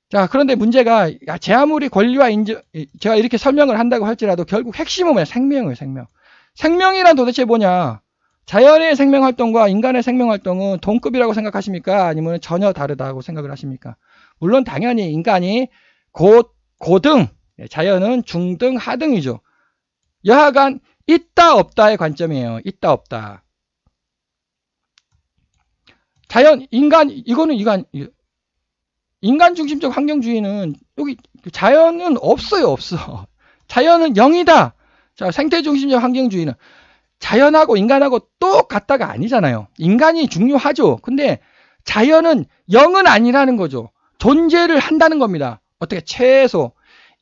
Speaker 1: 자, 그런데 문제가 제 아무리 권리와 인증 제가 이렇게 설명을 한다고 할지라도 결국 핵심은 뭐냐? 생명이에요, 생명. 생명이란 도대체 뭐냐? 자연의 생명활동과 인간의 생명활동은 동급이라고 생각하십니까? 아니면 전혀 다르다고 생각을 하십니까? 물론 당연히 인간이 고등, 자연은 중등, 하등이죠. 여하간 있다 없다의 관점이에요. 있다 없다. 인간 중심적 환경주의는 여기 자연은 없어요. 자연은 0이다. 자, 생태 중심적 환경주의는 자연하고 인간하고 똑같다가 아니잖아요. 인간이 중요하죠. 근데 자연은 0은 아니라는 거죠. 존재를 한다는 겁니다. 어떻게?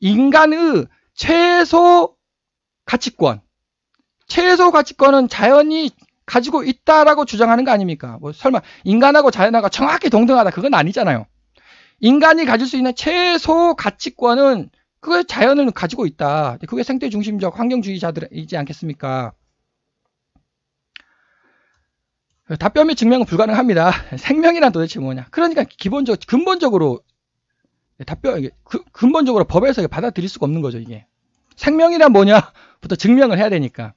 Speaker 1: 인간의 최소 가치권. 최소 가치권은 자연이 가지고 있다라고 주장하는 거 아닙니까? 뭐 설마 인간하고 자연하고 정확히 동등하다. 그건 아니잖아요. 인간이 가질 수 있는 최소 가치권은 그게 자연을 가지고 있다. 그게 생태 중심적 환경주의자들이지 않겠습니까? 답변 및 증명은 불가능합니다. 생명이란 도대체 뭐냐? 그러니까 근본적으로 근본적으로 법에서 받아들일 수가 없는 거죠, 이게. 생명이란 뭐냐부터 증명을 해야 되니까.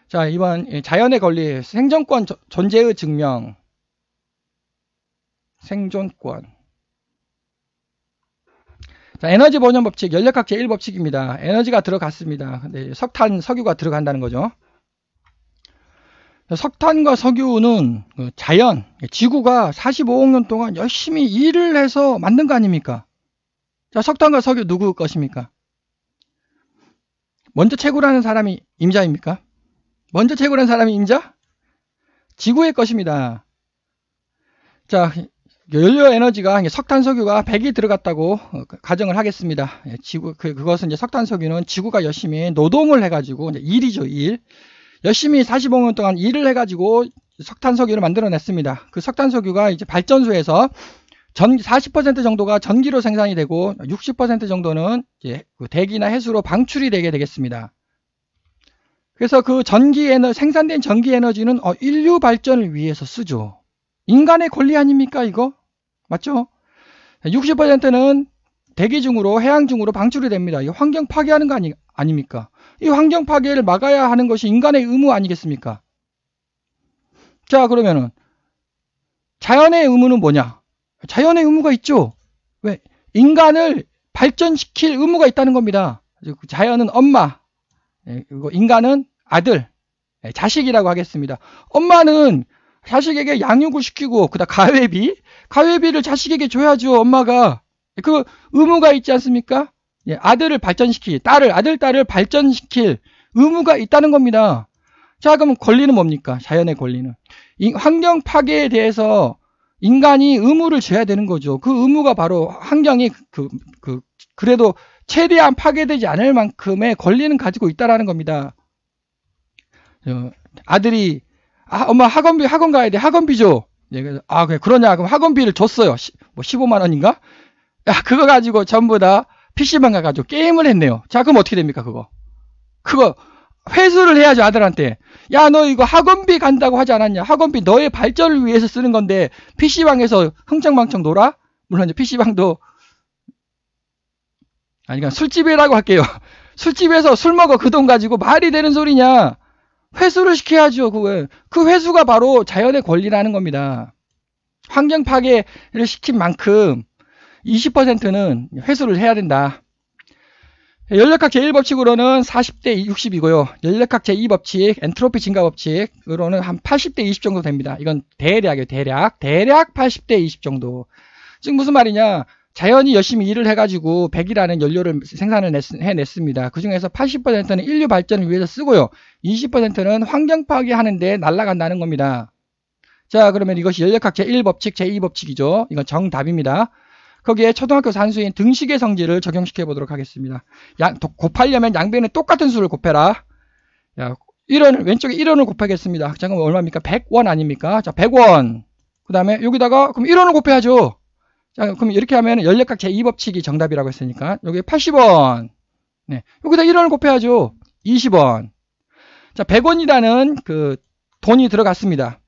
Speaker 1: 자, 이번 자연의 권리, 생존권 존재의 증명. 생존권. 자, 에너지 보존 법칙, 연력학 제1법칙입니다. 에너지가 들어갔습니다. 근데 석탄, 석유가 들어간다는 거죠. 석탄과 석유는 자연, 지구가 45억 년 동안 열심히 일을 해서 만든 거 아닙니까? 자, 석탄과 석유 누구 것입니까? 먼저 채굴하는 사람이 임자입니까? 먼저 채굴한 사람이 임자? 지구의 것입니다. 자, 연료 에너지가 석탄 석유가 100이 들어갔다고 가정을 하겠습니다. 그것은 이제 석탄 석유는 지구가 열심히 노동을 해가지고 일이죠, 일. 열심히 45년 동안 일을 해가지고 석탄 석유를 만들어냈습니다. 그 석탄 석유가 이제 발전소에서 40% 정도가 전기로 생산이 되고 60% 정도는 이제 대기나 해수로 방출이 되게 되겠습니다. 그래서 그 생산된 전기 에너지는 인류 발전을 위해서 쓰죠. 인간의 권리 아닙니까, 이거? 맞죠? 60%는 대기 중으로, 해양 중으로 방출이 됩니다. 이 환경 파괴하는 거 아닙니까? 이 환경 파괴를 막아야 하는 것이 인간의 의무 아니겠습니까? 자, 그러면은 자연의 의무는 뭐냐? 자연의 의무가 있죠. 왜? 인간을 발전시킬 의무가 있다는 겁니다. 자연은 엄마, 그리고 인간은 아들, 자식이라고 하겠습니다. 엄마는 자식에게 양육을 시키고 그다음 가회비를 자식에게 줘야죠. 엄마가 그 의무가 있지 않습니까? 아들을 발전시킬 아들 딸을 발전시킬 의무가 있다는 겁니다. 자, 그럼 권리는 뭡니까? 자연의 권리는 환경 파괴에 대해서 인간이 의무를 져야 되는 거죠. 그 의무가 바로 환경이 그래도 최대한 파괴되지 않을 만큼의 권리는 가지고 있다라는 겁니다. 아들이 엄마 학원 가야 돼. 학원비 줘. 그래, 그러냐? 그럼 학원비를 줬어요. 15만 원인가? 야, 그거 가지고 전부 다 PC방 가가지고 게임을 했네요. 자, 그럼 어떻게 됩니까, 그거 회수를 해야죠, 아들한테. 야, 너 이거 학원비 간다고 하지 않았냐? 학원비 너의 발전을 위해서 쓰는 건데, PC방에서 흥청망청 놀아? 물론 이제 PC방도, 그러니까 술집이라고 할게요. 술집에서 술 먹어, 그 돈 가지고 말이 되는 소리냐? 회수를 시켜야죠, 그 회수가 바로 자연의 권리라는 겁니다. 환경 파괴를 시킨 만큼 20%는 회수를 해야 된다. 연력학 제1법칙으로는 40대 60이고요. 연력학 제2법칙, 엔트로피 증가 법칙으로는 한 80대 20 정도 됩니다. 이건 대략이에요, 대략 80대 20 정도. 즉 무슨 말이냐? 자연이 열심히 일을 해가지고 100이라는 연료를 생산을 해냈습니다. 그 중에서 80%는 인류 발전을 위해서 쓰고요. 20%는 환경 파괴하는데 날아간다는 겁니다. 자, 그러면 이것이 연력학 제1법칙, 제2법칙이죠. 이건 정답입니다. 거기에 초등학교 산수인 등식의 성질을 적용시켜 보도록 하겠습니다. 곱하려면 양변에 똑같은 수를 곱해라. 야, 1원, 왼쪽에 1원을 곱하겠습니다. 자, 그럼 얼마입니까? 100원 아닙니까? 자, 100원. 그 다음에 여기다가 그럼 1원을 곱해야죠. 자, 그럼 이렇게 하면 연력학 제2법칙이 정답이라고 했으니까 여기 80원. 네, 여기다 1원을 곱해야죠. 20원. 자, 100원이라는 그 돈이 들어갔습니다.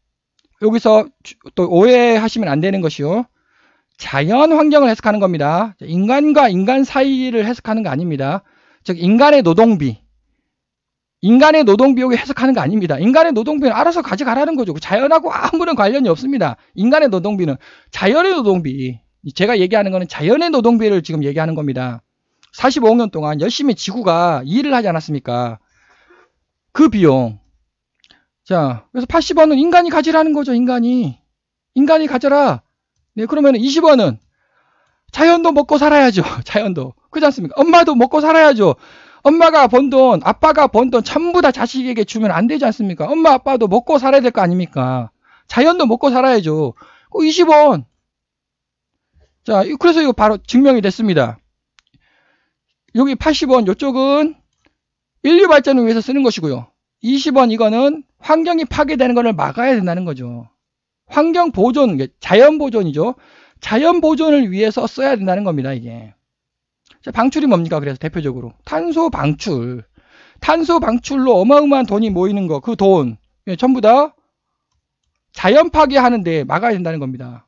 Speaker 1: 여기서 또 오해하시면 안 되는 것이요. 자연 환경을 해석하는 겁니다. 인간과 인간 사이를 해석하는 거 아닙니다. 즉 인간의 노동비 여기 해석하는 거 아닙니다. 인간의 노동비는 알아서 가져가라는 거죠. 자연하고 아무런 관련이 없습니다. 인간의 노동비는 자연의 노동비. 제가 얘기하는 거는 자연의 노동비를 지금 얘기하는 겁니다. 45년 동안 열심히 지구가 일을 하지 않았습니까? 그 비용. 자, 그래서 80원은 인간이 가지라는 거죠. 인간이 가져라. 네, 그러면 20원은 자연도 먹고 살아야죠. 자연도. 그렇지 않습니까? 엄마도 먹고 살아야죠. 엄마가 번 돈, 아빠가 번 돈 전부 다 자식에게 주면 안 되지 않습니까? 엄마, 아빠도 먹고 살아야 될 거 아닙니까? 자연도 먹고 살아야죠. 20원. 자, 그래서 이거 바로 증명이 됐습니다. 여기 80원, 이쪽은 인류 발전을 위해서 쓰는 것이고요. 20원 이거는 환경이 파괴되는 것을 막아야 된다는 거죠. 환경 보존, 자연 보존이죠. 자연 보존을 위해서 써야 된다는 겁니다, 이게. 자, 방출이 뭡니까? 그래서 대표적으로 탄소 방출. 탄소 방출로 어마어마한 돈이 모이는 거, 그 돈 전부 다 자연 파괴하는데 막아야 된다는 겁니다.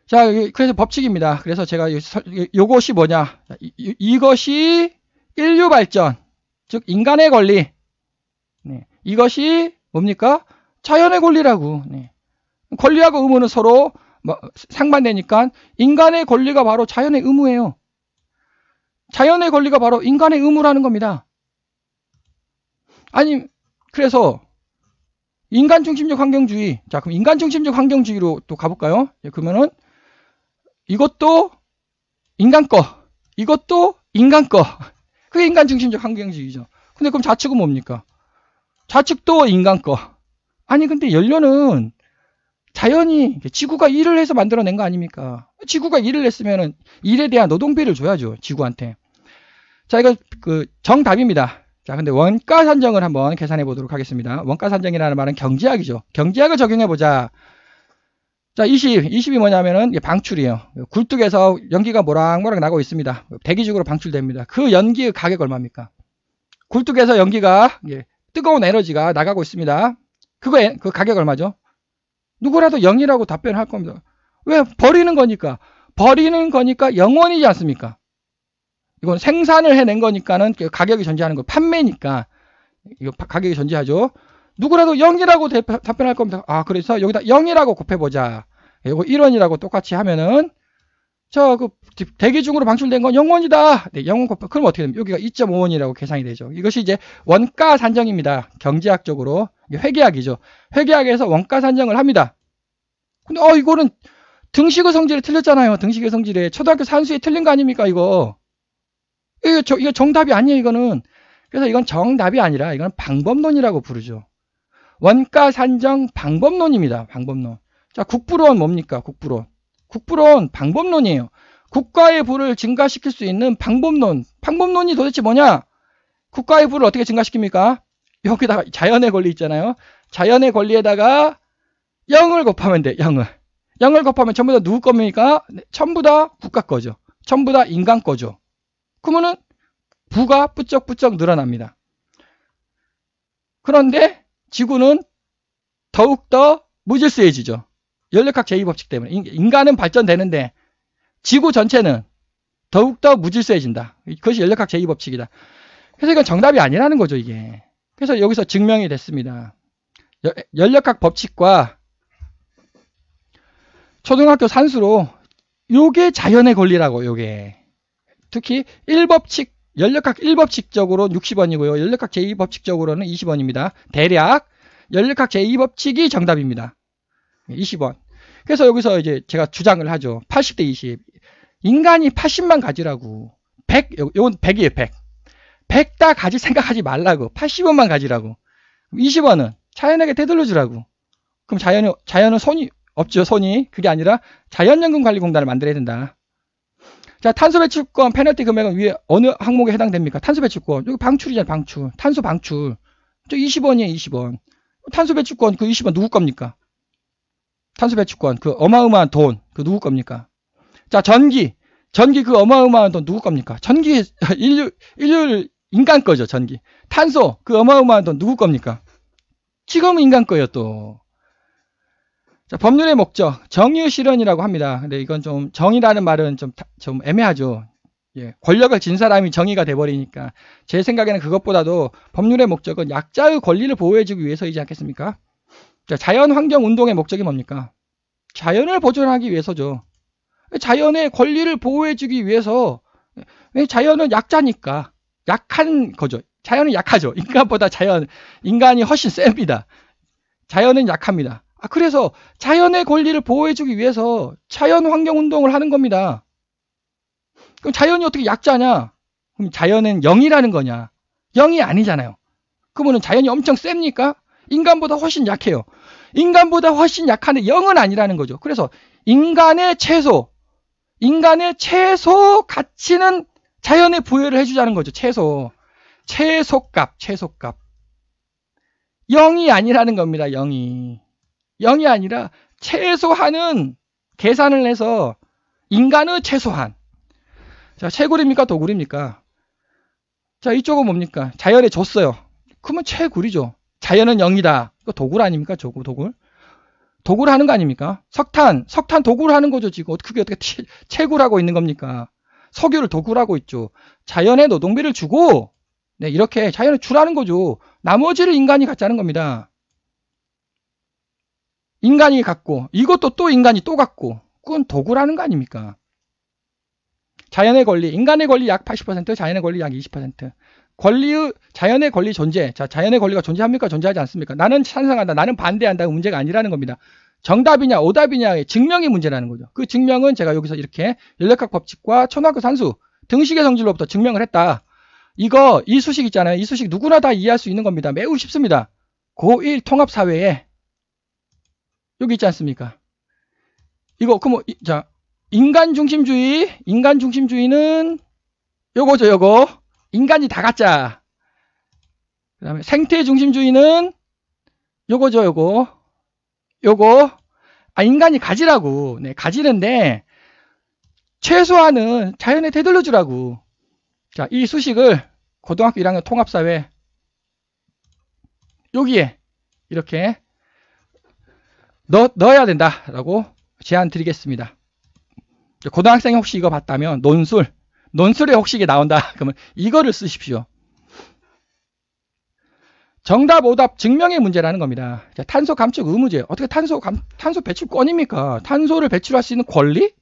Speaker 1: 자, 그래서 법칙입니다. 그래서 제가 요것이 뭐냐? 이것이 인류 발전, 즉 인간의 권리. 네, 이것이 뭡니까? 자연의 권리라고. 네. 권리하고 의무는 서로 상반되니까 인간의 권리가 바로 자연의 의무예요. 자연의 권리가 바로 인간의 의무라는 겁니다. 아니, 그래서 인간 중심적 환경주의. 자, 그럼 인간 중심적 환경주의로 또 가볼까요? 그러면은 이것도 인간 거, 이것도 인간 거. 그게 인간 중심적 환경주의죠. 근데 그럼 좌측은 뭡니까? 좌측도 인간 거. 아니, 근데 연료는 자연이, 지구가 일을 해서 만들어낸 거 아닙니까? 지구가 일을 했으면은 일에 대한 노동비를 줘야죠, 지구한테. 자, 이거 정답입니다. 자, 근데 원가 산정을 한번 계산해 보도록 하겠습니다. 원가 산정이라는 말은 경제학이죠. 경제학을 적용해 보자. 자, 20이 뭐냐면은 방출이에요. 굴뚝에서 연기가 모락모락 나고 있습니다. 대기적으로 방출됩니다. 그 연기의 가격 얼마입니까? 굴뚝에서 연기가, 뜨거운 에너지가 나가고 있습니다. 그 가격 얼마죠? 누구라도 0이라고 답변할 겁니다. 왜? 버리는 거니까. 버리는 거니까 0원이지 않습니까? 이건 생산을 해낸 거니까는 가격이 존재하는 거. 판매니까 이거 가격이 존재하죠. 누구라도 0이라고 답변할 겁니다. 그래서 여기다 0이라고 곱해보자. 이거 1원이라고 똑같이 하면은 그 대기 중으로 방출된 건 0원이다. 네, 0원 곱하면 그럼 어떻게 됩니까? 여기가 2.5원이라고 계산이 되죠. 이것이 이제 원가 산정입니다. 경제학적으로. 회계학이죠. 회계학에서 원가 산정을 합니다. 근데 이거는 등식의 성질이 틀렸잖아요. 등식의 성질에 초등학교 산수에 틀린 거 아닙니까? 이거 정답이 아니에요. 이거는. 그래서 이건 정답이 아니라 이건 방법론이라고 부르죠. 원가 산정 방법론입니다. 방법론. 자, 국부론 뭡니까? 국부론. 국부론 방법론이에요. 국가의 부를 증가시킬 수 있는 방법론. 방법론이 도대체 뭐냐? 국가의 부를 어떻게 증가시킵니까? 여기다가 자연의 권리 있잖아요. 자연의 권리에다가 0을 곱하면 돼. 0을 곱하면 전부 다 누구 겁니까? 전부 다 국가 거죠. 전부 다 인간 거죠. 그러면은 부가 뿌쩍뿌쩍 늘어납니다. 그런데 지구는 더욱더 무질서해지죠. 연력학 제2법칙 때문에. 인간은 발전되는데 지구 전체는 더욱더 무질서해진다. 그것이 연력학 제2법칙이다. 그래서 이건 정답이 아니라는 거죠, 이게. 그래서 여기서 증명이 됐습니다. 연력학 법칙과 초등학교 산수로 요게 자연의 권리라고, 요게. 특히 1법칙, 연력학 1법칙적으로 60원이고요. 연력학 제2법칙적으로는 20원입니다. 대략 연력학 제2법칙이 정답입니다. 20원. 그래서 여기서 이제 제가 주장을 하죠. 80대 20. 인간이 80만 가지라고. 100, 요건 100이에요, 100. 100 다 가질 생각하지 말라고. 80원만 가지라고. 20원은 자연에게 되돌려주라고. 그럼 자연은 손이 없죠, 손이. 그게 아니라 자연연금관리공단을 만들어야 된다. 자, 탄소 배출권 페널티 금액은 위에 어느 항목에 해당됩니까? 탄소 배출권. 여기 방출이잖아요, 방출. 탄소 방출. 저 20원이에요, 20원. 탄소 배출권 그 20원 누구 겁니까? 탄소 배출권 그 어마어마한 돈 그 누구 겁니까? 자, 전기 그 어마어마한 돈 누구 겁니까? 전기 인류 인간 거죠, 전기. 탄소 그 어마어마한 돈 누구 겁니까? 지금은 인간 거예요, 또. 자, 법률의 목적 정의 실현이라고 합니다. 근데 이건 좀 정의라는 말은 좀 애매하죠. 예, 권력을 진 사람이 정의가 돼버리니까 제 생각에는 그것보다도 법률의 목적은 약자의 권리를 보호해주기 위해서이지 않겠습니까? 자, 자연환경운동의 목적이 뭡니까? 자연을 보존하기 위해서죠. 자연의 권리를 보호해주기 위해서. 자연은 약자니까 약한 거죠. 자연은 약하죠. 인간보다 인간이 훨씬 셉니다. 자연은 약합니다. 그래서 자연의 권리를 보호해주기 위해서 자연환경운동을 하는 겁니다. 그럼 자연이 어떻게 약자냐? 그럼 자연은 0이라는 거냐? 0이 아니잖아요. 그러면 자연이 엄청 셉니까? 인간보다 훨씬 약해요. 인간보다 훨씬 약한데 0은 아니라는 거죠. 그래서 인간의 최소 가치는 자연에 부여를 해주자는 거죠. 최소값. 0이 아니라는 겁니다. 0이 아니라 최소한은 계산을 해서 인간의 최소한. 자, 채굴입니까? 도굴입니까? 자, 이쪽은 뭡니까? 자연에 줬어요. 그러면 채굴이죠. 자연은 0이다. 이거 도굴 아닙니까? 도굴. 도굴하는 거 아닙니까? 석탄 도굴하는 거죠, 지금. 그게 어떻게 채굴하고 있는 겁니까? 석유를 도굴하고 있죠. 자연에 노동비를 주고, 네, 이렇게 자연에 주라는 거죠. 나머지를 인간이 갖자는 겁니다. 인간이 갖고, 이것도 또 인간이 또 갖고, 그건 도굴하는 거 아닙니까? 자연의 권리, 인간의 권리 약 80%, 자연의 권리 약 20%. 자연의 권리 존재. 자, 자연의 권리가 존재합니까? 존재하지 않습니까? 나는 찬성한다, 나는 반대한다. 문제가 아니라는 겁니다. 정답이냐, 오답이냐의 증명이 문제라는 거죠. 그 증명은 제가 여기서 이렇게 연력학 법칙과 초등학교 산수, 등식의 성질로부터 증명을 했다. 이 수식 있잖아요. 이 수식 누구나 다 이해할 수 있는 겁니다. 매우 쉽습니다. 고1 통합사회에 여기 있지 않습니까? 이거, 자, 인간중심주의는 요거죠, 요거. 인간이 다 갖자. 그 다음에 생태중심주의는 요거죠, 요거. 인간이 가지라고. 네, 가지는데, 최소한은 자연에 되돌려주라고. 자, 이 수식을 고등학교 1학년 통합사회, 여기에, 이렇게, 넣어야 된다라고 제안 드리겠습니다. 고등학생이 혹시 이거 봤다면, 논술에 혹시 이게 나온다. 그러면 이거를 쓰십시오. 정답, 오답, 증명의 문제라는 겁니다. 자, 탄소 감축 의무제. 어떻게 탄소 배출권입니까? 탄소를 배출할 수 있는 권리?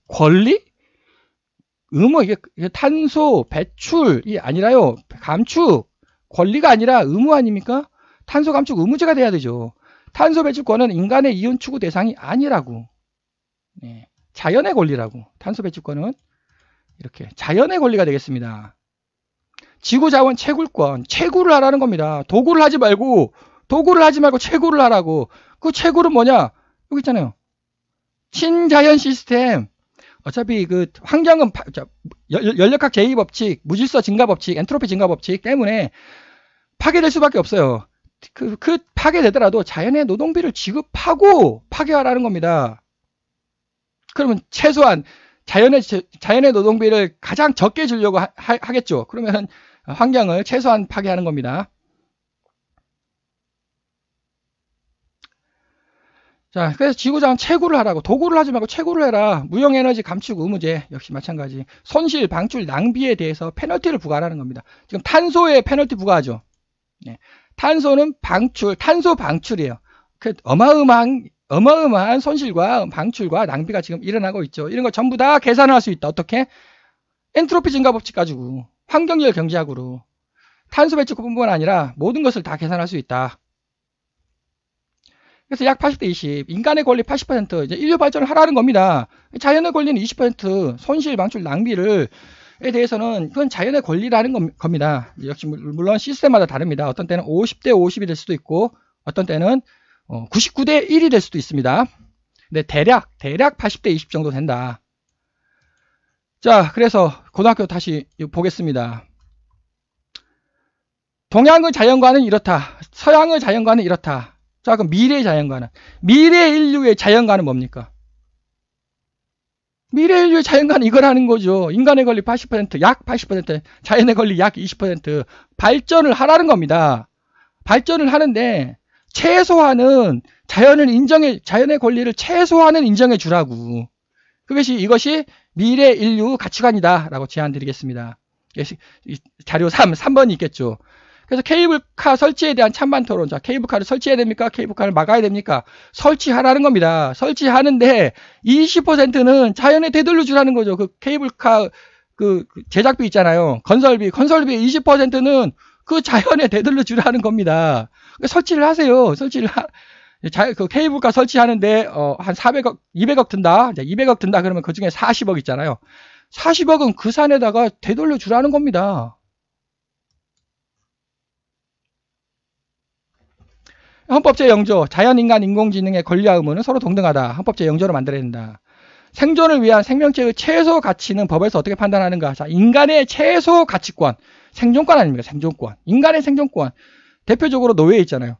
Speaker 1: 이게 탄소 배출이 아니라요. 감축. 권리가 아니라 의무 아닙니까? 탄소 감축 의무제가 돼야 되죠. 탄소 배출권은 인간의 이윤 추구 대상이 아니라고. 네. 자연의 권리라고. 탄소 배출권은 이렇게 자연의 권리가 되겠습니다. 지구자원 채굴권. 채굴을 하라는 겁니다. 도구를 하지 말고 채굴을 하라고. 그 채굴은 뭐냐? 여기 있잖아요. 친자연 시스템. 어차피 그 환경은 연력학 제2법칙, 무질서 증가 법칙, 엔트로피 증가 법칙 때문에 파괴될 수밖에 없어요. 그 파괴되더라도 자연의 노동비를 지급하고 파괴하라는 겁니다. 그러면 최소한 자연의 노동비를 가장 적게 주려고 하겠죠. 그러면 환경을 최소한 파괴하는 겁니다. 자, 그래서 지구자원 채굴을 하라고. 도구를 하지 말고 채굴을 해라. 무용에너지 감축 의무제 역시 마찬가지. 손실, 방출, 낭비에 대해서 페널티를 부과하라는 겁니다. 지금 탄소에 페널티 부과하죠. 네. 탄소는 탄소 방출이에요. 그 어마어마한 손실과 방출과 낭비가 지금 일어나고 있죠. 이런 거 전부 다 계산할 수 있다. 어떻게? 엔트로피 증가 법칙 가지고 환경열 경제학으로 탄소 배출뿐만 아니라 모든 것을 다 계산할 수 있다. 그래서 약 80대 20, 인간의 권리 80%, 이제 인류 발전을 하라는 겁니다. 자연의 권리는 20%, 손실, 방출, 낭비에 대해서는 그건 자연의 권리라는 겁니다. 역시 물론 시스템마다 다릅니다. 어떤 때는 50대 50이 될 수도 있고, 어떤 때는 99대 1이 될 수도 있습니다. 근데 대략 80대 20 정도 된다. 자, 그래서 고등학교 다시 보겠습니다. 동양의 자연과는 이렇다. 서양의 자연과는 이렇다. 자, 그럼 미래의 자연과는? 미래 인류의 자연과는 뭡니까? 미래 인류의 자연과는 이거라는 거죠. 인간의 권리 80%, 약 80%, 자연의 권리 약 20%, 발전을 하라는 겁니다. 발전을 하는데, 최소한은 자연의 권리를 최소한은 인정해 주라고. 이것이 미래 인류 가치관이다. 라고 제안 드리겠습니다. 자료 3번이 있겠죠. 그래서 케이블카 설치에 대한 찬반 토론. 자, 케이블카를 설치해야 됩니까? 케이블카를 막아야 됩니까? 설치하라는 겁니다. 설치하는데 20%는 자연에 되돌려 주라는 거죠. 그 케이블카 그 제작비 있잖아요. 건설비 20%는 그 자연에 되돌려 주라는 겁니다. 설치를 하세요. 그 케이블카 설치하는데 한 400억, 200억 든다. 200억 든다 그러면 그 중에 40억 있잖아요. 40억은 그 산에다가 되돌려 주라는 겁니다. 헌법제 영조, 자연, 인간, 인공지능의 권리와 의무는 서로 동등하다. 헌법제 영조로 만들어야 된다. 생존을 위한 생명체의 최소 가치는 법에서 어떻게 판단하는가? 자, 인간의 최소 가치권, 생존권 아닙니까? 생존권. 인간의 생존권. 대표적으로 노예 있잖아요.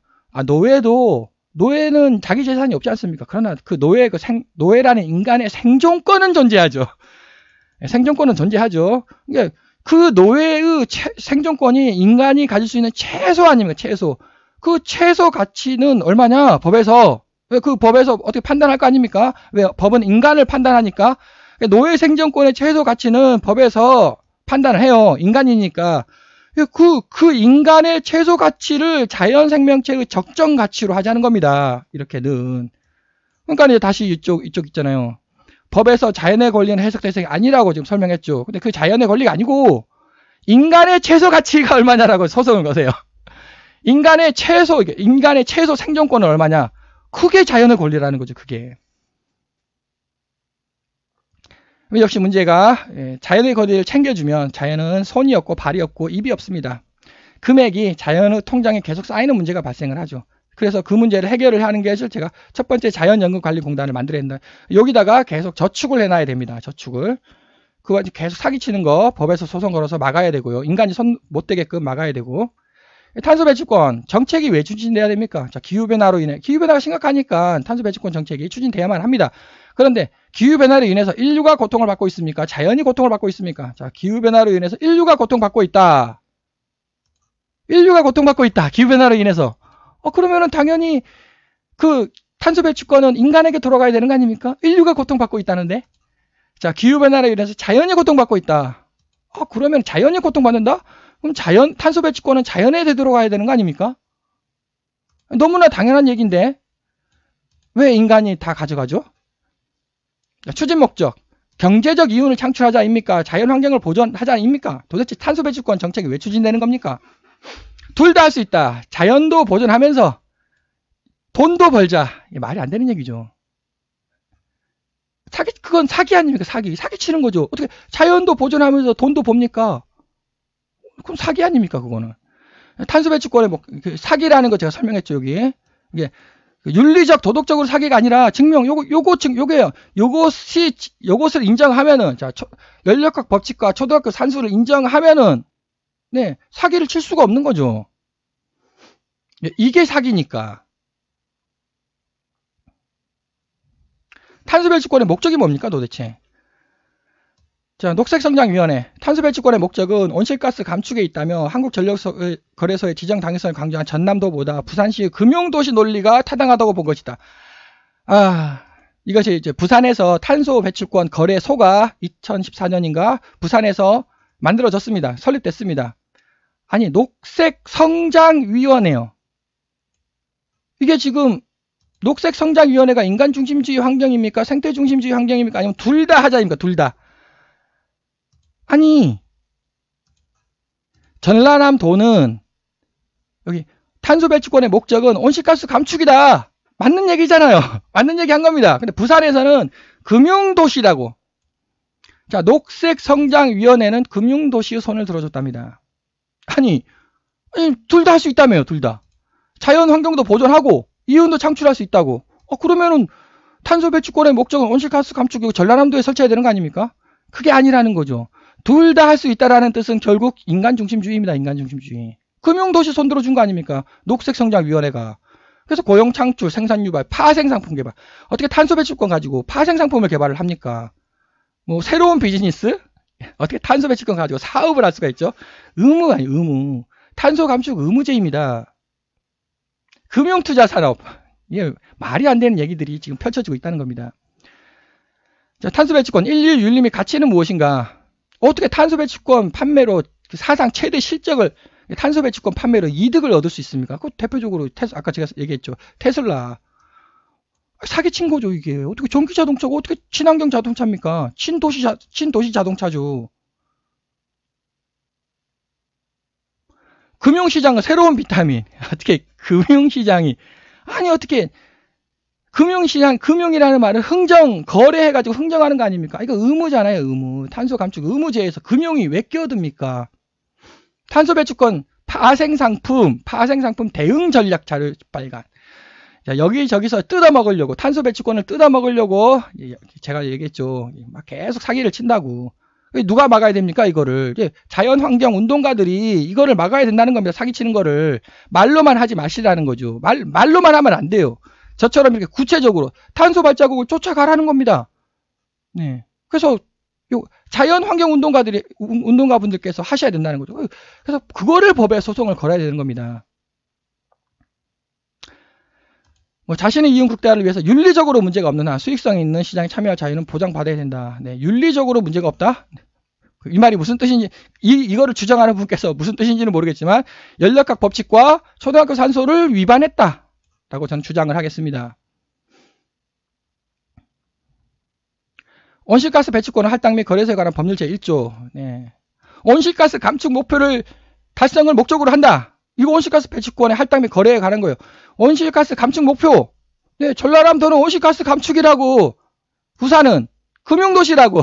Speaker 1: 노예는 자기 재산이 없지 않습니까? 그러나 그 노예라는 인간의 생존권은 존재하죠. 생존권은 존재하죠. 그러니까 그 노예의 생존권이 인간이 가질 수 있는 최소 아닙니까? 최소. 그 최소 가치는 얼마냐? 법에서 어떻게 판단할 거 아닙니까? 왜? 법은 인간을 판단하니까. 노예 생존권의 최소 가치는 법에서 판단을 해요. 인간이니까. 그 인간의 최소 가치를 자연 생명체의 적정 가치로 하자는 겁니다. 이렇게는. 그러니까 이제 다시 이쪽 있잖아요. 법에서 자연의 권리는 해석 대상이 아니라고 지금 설명했죠. 근데 그 자연의 권리가 아니고 인간의 최소 가치가 얼마냐라고 소송을 거세요. 인간의 최소 생존권은 얼마냐? 그게 자연의 권리라는 거죠, 그게. 역시 문제가 자연의 권리를 챙겨주면 자연은 손이 없고 발이 없고 입이 없습니다. 금액이 자연의 통장에 계속 쌓이는 문제가 발생을 하죠. 그래서 그 문제를 해결을 하는 게 제가 첫 번째 자연연금관리공단을 만들어야 된다. 여기다가 계속 저축을 해놔야 됩니다. 저축을. 그거 계속 사기치는 거 법에서 소송 걸어서 막아야 되고요. 인간이 손 못 대게끔 막아야 되고. 탄소 배출권 정책이 왜 추진돼야 됩니까? 자, 기후변화로 인해 기후변화가 심각하니까 탄소 배출권 정책이 추진돼야만 합니다. 그런데 기후변화로 인해서 인류가 고통을 받고 있습니까? 자연이 고통을 받고 있습니까? 자, 기후변화로 인해서 인류가 고통받고 있다. 인류가 고통받고 있다. 기후변화로 인해서. 그러면은 당연히 그 탄소 배출권은 인간에게 돌아가야 되는 거 아닙니까? 인류가 고통받고 있다는데. 자, 기후변화로 인해서 자연이 고통받고 있다. 그러면 자연이 고통받는다? 그럼 탄소 배출권은 자연에 되돌아가야 되는 거 아닙니까? 너무나 당연한 얘기인데 왜 인간이 다 가져가죠? 추진 목적. 경제적 이윤을 창출하자 아닙니까? 자연환경을 보존하자 아닙니까? 도대체 탄소 배출권 정책이 왜 추진되는 겁니까? 둘 다 할 수 있다. 자연도 보존하면서 돈도 벌자. 이게 말이 안 되는 얘기죠. 그건 사기 아닙니까? 사기 치는 거죠. 어떻게 자연도 보존하면서 돈도 법니까? 그럼 사기 아닙니까? 그거는. 탄소 배출권의 사기라는 거 제가 설명했죠, 여기. 이게 윤리적, 도덕적으로 사기가 아니라 증명, 요거예요. 요것을 인정하면은, 자, 연력학 법칙과 초등학교 산수를 인정하면은, 네, 사기를 칠 수가 없는 거죠. 이게 사기니까. 탄소 배출권의 목적이 뭡니까, 도대체? 자, 녹색성장위원회. 탄소 배출권의 목적은 온실가스 감축에 있다며 한국전력거래소의 지정 당위성을 강조한 전남도보다 부산시의 금융도시 논리가 타당하다고 본 것이다. 이것이 이제 부산에서 탄소 배출권 거래소가 2014년인가 부산에서 만들어졌습니다. 설립됐습니다. 아니, 녹색성장위원회요. 이게 지금 녹색성장위원회가 인간중심주의 환경입니까? 생태중심주의 환경입니까? 아니면 둘 다 하자입니까? 둘 다. 아니, 전라남도는 여기 탄소 배출권의 목적은 온실가스 감축이다. 맞는 얘기잖아요. 맞는 얘기 한 겁니다. 근데 부산에서는 금융도시라고. 자, 녹색성장위원회는 금융도시의 손을 들어줬답니다. 아니 둘 다 할 수 있다며요. 둘 다. 자연환경도 보존하고 이윤도 창출할 수 있다고. 그러면은 탄소 배출권의 목적은 온실가스 감축이고 전라남도에 설치해야 되는 거 아닙니까? 그게 아니라는 거죠. 둘 다 할 수 있다라는 뜻은 결국 인간중심주의입니다. 인간중심주의. 금융도시 손들어 준 거 아닙니까? 녹색성장위원회가. 그래서 고용창출, 생산유발, 파생상품 개발. 어떻게 탄소 배출권 가지고 파생상품을 개발을 합니까? 뭐 새로운 비즈니스? 어떻게 탄소 배출권 가지고 사업을 할 수가 있죠? 의무 아니에요. 의무. 탄소 감축 의무제입니다. 금융투자 산업. 이게 말이 안 되는 얘기들이 지금 펼쳐지고 있다는 겁니다. 자, 탄소 배출권 1일 윤리 및 가치는 무엇인가? 어떻게 탄소 배출권 판매로 사상 최대 실적을 탄소 배출권 판매로 이득을 얻을 수 있습니까? 그 대표적으로 아까 제가 얘기했죠. 테슬라. 사기친 거죠, 이게. 어떻게 전기 자동차가 어떻게 친환경 자동차입니까? 친도시 자동차죠. 금융시장은 새로운 비타민. 어떻게 금융시장이 아니 어떻게 금융시장, 금융이라는 말은 거래해가지고 흥정하는 거 아닙니까? 이거 의무잖아요, 의무. 탄소 감축 의무제에서 금융이 왜 끼어듭니까? 탄소 배출권 파생상품 대응 전략 자료 발간. 자, 여기저기서 뜯어먹으려고, 탄소 배출권을 뜯어먹으려고, 제가 얘기했죠. 막 계속 사기를 친다고. 누가 막아야 됩니까, 이거를? 자연환경 운동가들이 이거를 막아야 된다는 겁니다. 사기치는 거를. 말로만 하지 마시라는 거죠. 말로만 하면 안 돼요. 저처럼 이렇게 구체적으로 탄소 발자국을 쫓아가라는 겁니다. 네. 그래서 자연환경 운동가분들께서 하셔야 된다는 거죠. 그래서 그거를 법에 소송을 걸어야 되는 겁니다. 뭐 자신의 이윤 극대화를 위해서 윤리적으로 문제가 없는 한 수익성이 있는 시장에 참여할 자유는 보장받아야 된다. 네. 윤리적으로 문제가 없다? 이 말이 무슨 뜻인지, 이거를 주장하는 분께서 무슨 뜻인지는 모르겠지만, 연력학 법칙과 초등학교 산소를 위반했다. 라고 저는 주장을 하겠습니다. 온실가스 배출권의 할당 및 거래소에 관한 법률 제1조. 네. 온실가스 감축 목표를 달성을 목적으로 한다. 이거 온실가스 배출권의 할당 및 거래에 관한 거예요. 온실가스 감축 목표. 네, 전라남도는 온실가스 감축이라고. 부산은 금융도시라고.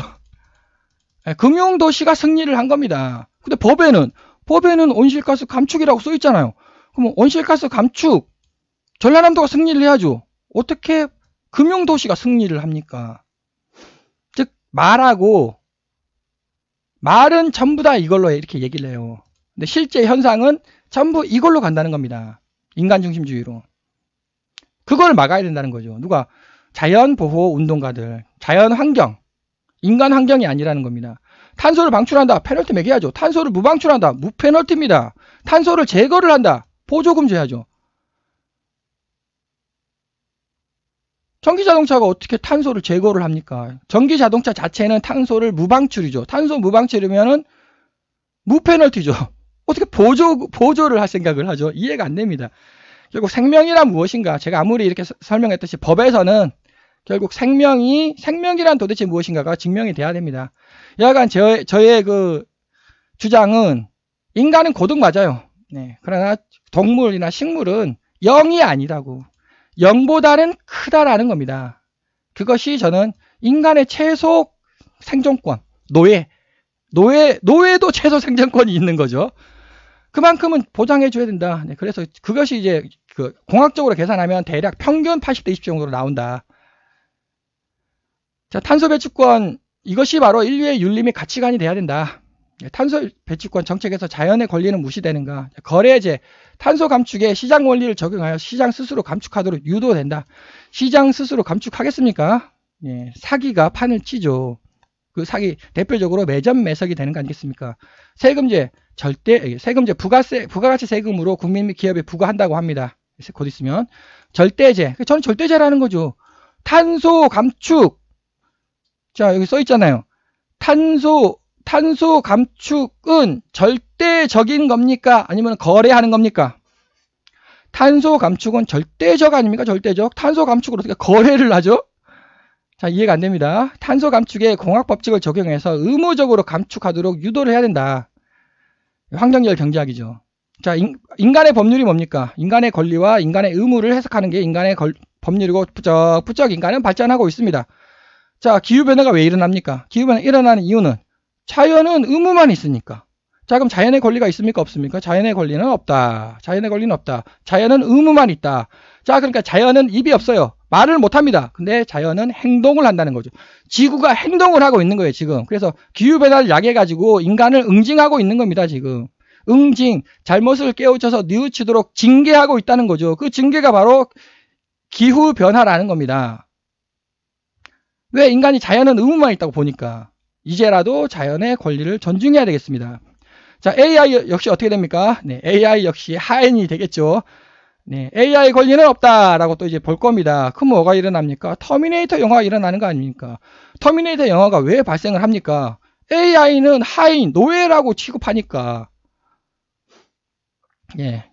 Speaker 1: 네, 금융도시가 승리를 한 겁니다. 근데 법에는 온실가스 감축이라고 써 있잖아요. 그럼 온실가스 감축 전라남도가 승리를 해야죠. 어떻게 금융도시가 승리를 합니까? 즉 말은 전부 다 이걸로 이렇게 얘기를 해요. 근데 실제 현상은 전부 이걸로 간다는 겁니다. 인간중심주의로. 그걸 막아야 된다는 거죠. 누가? 자연보호 운동가들. 자연환경. 인간환경이 아니라는 겁니다. 탄소를 방출한다. 페널티 매겨야죠. 탄소를 무방출한다. 무페널티입니다. 탄소를 제거를 한다. 보조금 줘야죠. 전기자동차가 어떻게 탄소를 제거를 합니까? 전기자동차 자체는 탄소를 무방출이죠. 탄소 무방출이면은 무페널티죠. 어떻게 보조를 할 생각을 하죠? 이해가 안 됩니다. 결국 생명이란 무엇인가? 제가 아무리 이렇게 설명했듯이 법에서는 결국 생명이란 도대체 무엇인가가 증명이 돼야 됩니다. 여하간 저의 그 주장은 인간은 고등 맞아요. 네. 그러나 동물이나 식물은 0이 아니라고. 0보다는 크다라는 겁니다. 그것이 저는 인간의 최소 생존권, 노예도 최소 생존권이 있는 거죠. 그만큼은 보장해 줘야 된다. 네. 그래서 그것이 이제 그 공학적으로 계산하면 대략 평균 80대 20 정도로 나온다. 자, 탄소 배출권, 이것이 바로 인류의 윤리 및 가치관이 돼야 된다. 탄소 배출권 정책에서 자연의 권리는 무시되는가? 거래제, 탄소 감축에 시장 원리를 적용하여 시장 스스로 감축하도록 유도된다. 시장 스스로 감축하겠습니까? 예, 사기가 판을 치죠. 그 사기 대표적으로 매점 매석이 되는 거 아니겠습니까? 세금제, 세금제 부가가치 세금으로 국민 및 기업에 부과한다고 합니다. 곧 있으면 절대제, 저는 절대제라는 거죠. 탄소 감축. 자, 여기 써 있잖아요. 탄소 감축은 절대적인 겁니까? 아니면 거래하는 겁니까? 탄소 감축은 절대적 아닙니까? 절대적. 탄소 감축을 어떻게 거래를 하죠? 자, 이해가 안 됩니다. 탄소 감축에 공학법칙을 적용해서 의무적으로 감축하도록 유도를 해야 된다. 환경열 경제학이죠. 자, 인간의 법률이 뭡니까? 인간의 권리와 인간의 의무를 해석하는 게 인간의 법률이고 부쩍 인간은 발전하고 있습니다. 자, 기후변화가 왜 일어납니까? 기후변화 일어나는 이유는 자연은 의무만 있으니까. 자, 그럼 자연의 권리가 있습니까? 없습니까? 자연의 권리는 없다. 자연의 권리는 없다. 자연은 의무만 있다. 자, 그러니까 자연은 입이 없어요. 말을 못 합니다. 근데 자연은 행동을 한다는 거죠. 지구가 행동을 하고 있는 거예요, 지금. 그래서 기후변화를 야기해가지고 인간을 응징하고 있는 겁니다, 지금. 응징, 잘못을 깨우쳐서 뉘우치도록 징계하고 있다는 거죠. 그 징계가 바로 기후변화라는 겁니다. 왜 인간이 자연은 의무만 있다고 보니까 이제라도 자연의 권리를 존중해야 되겠습니다. 자, AI 역시 어떻게 됩니까? 네, AI 역시 하인이 되겠죠. 네, AI 권리는 없다라고 또 이제 볼 겁니다. 그럼 뭐가 일어납니까? 터미네이터 영화가 일어나는 거 아닙니까? 터미네이터 영화가 왜 발생을 합니까? AI는 하인, 노예라고 취급하니까. 예,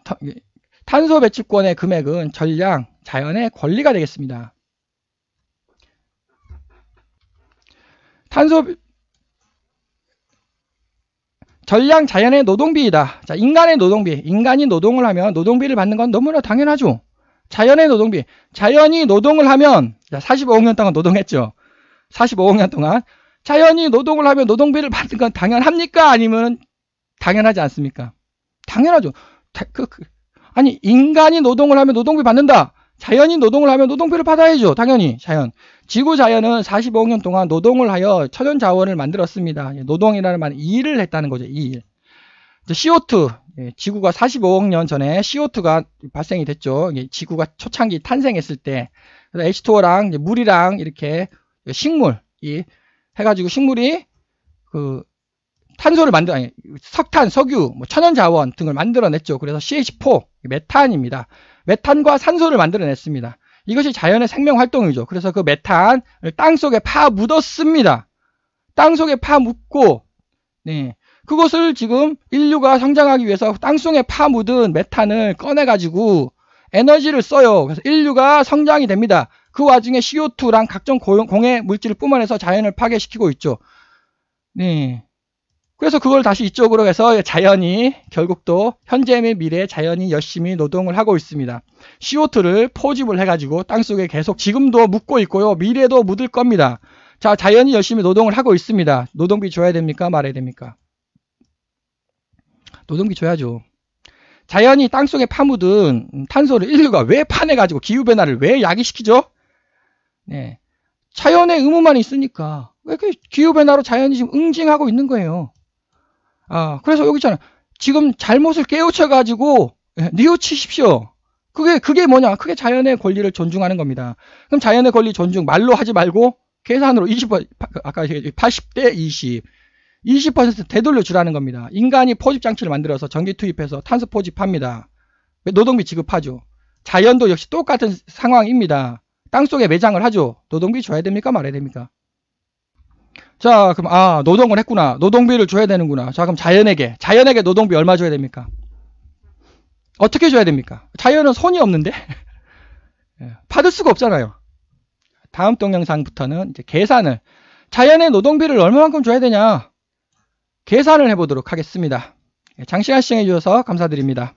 Speaker 1: 탄소 배출권의 금액은 전량 자연의 권리가 되겠습니다. 전량 자연의 노동비이다. 자, 인간의 노동비. 인간이 노동을 하면 노동비를 받는 건 너무나 당연하죠. 자연의 노동비. 자연이 노동을 하면, 자, 45억 년 동안 노동했죠. 45억 년 동안. 자연이 노동을 하면 노동비를 받는 건 당연합니까? 아니면 당연하지 않습니까? 당연하죠. 아니, 인간이 노동을 하면 노동비 받는다. 자연이 노동을 하면 노동비를 받아야죠. 당연히 자연. 지구 자연은 45억 년 동안 노동을 하여 천연 자원을 만들었습니다. 노동이라는 말은 일을 했다는 거죠. 일. CO2, 지구가 45억 년 전에 CO2가 발생이 됐죠. 지구가 초창기 탄생했을 때 H2O랑 물이랑 이렇게 식물이 해가지고 식물이 그 탄소를 석탄, 석유, 천연 자원 등을 만들어냈죠. 그래서 CH4, 메탄입니다. 메탄과 산소를 만들어냈습니다. 이것이 자연의 생명 활동이죠. 그래서 그 메탄을 땅속에 파 묻었습니다. 땅속에 파 묻고, 네. 그것을 지금 인류가 성장하기 위해서 땅속에 파 묻은 메탄을 꺼내가지고 에너지를 써요. 그래서 인류가 성장이 됩니다. 그 와중에 CO2랑 각종 공해 물질을 뿜어내서 자연을 파괴시키고 있죠. 네. 그래서 그걸 다시 이쪽으로 해서 자연이 결국 또 현재 및 미래에 자연이 열심히 노동을 하고 있습니다. CO2를 포집을 해가지고 땅속에 계속 지금도 묻고 있고요. 미래도 묻을 겁니다. 자, 자연이 열심히 노동을 하고 있습니다. 노동비 줘야 됩니까? 말아야 됩니까? 노동비 줘야죠. 자연이 땅속에 파묻은 탄소를 인류가 왜 파내가지고 기후변화를 왜 야기시키죠? 네. 자연의 의무만 있으니까. 왜 그 기후변화로 자연이 지금 응징하고 있는 거예요. 그래서 여기 있잖아요. 지금 잘못을 깨우쳐가지고 뉘우치십시오. 그게 뭐냐? 그게 자연의 권리를 존중하는 겁니다. 그럼 자연의 권리 존중 말로 하지 말고 계산으로 80대 20. 20% 되돌려 주라는 겁니다. 인간이 포집 장치를 만들어서 전기 투입해서 탄소 포집합니다. 노동비 지급하죠. 자연도 역시 똑같은 상황입니다. 땅속에 매장을 하죠. 노동비 줘야 됩니까? 말아야 됩니까? 자, 그럼 노동을 했구나. 노동비를 줘야 되는구나. 자, 그럼 자연에게 노동비 얼마 줘야 됩니까? 어떻게 줘야 됩니까? 자연은 손이 없는데 받을 수가 없잖아요. 다음 동영상부터는 이제 계산을, 자연의 노동비를 얼마만큼 줘야 되냐 계산을 해보도록 하겠습니다. 장시간 시청해 주셔서 감사드립니다.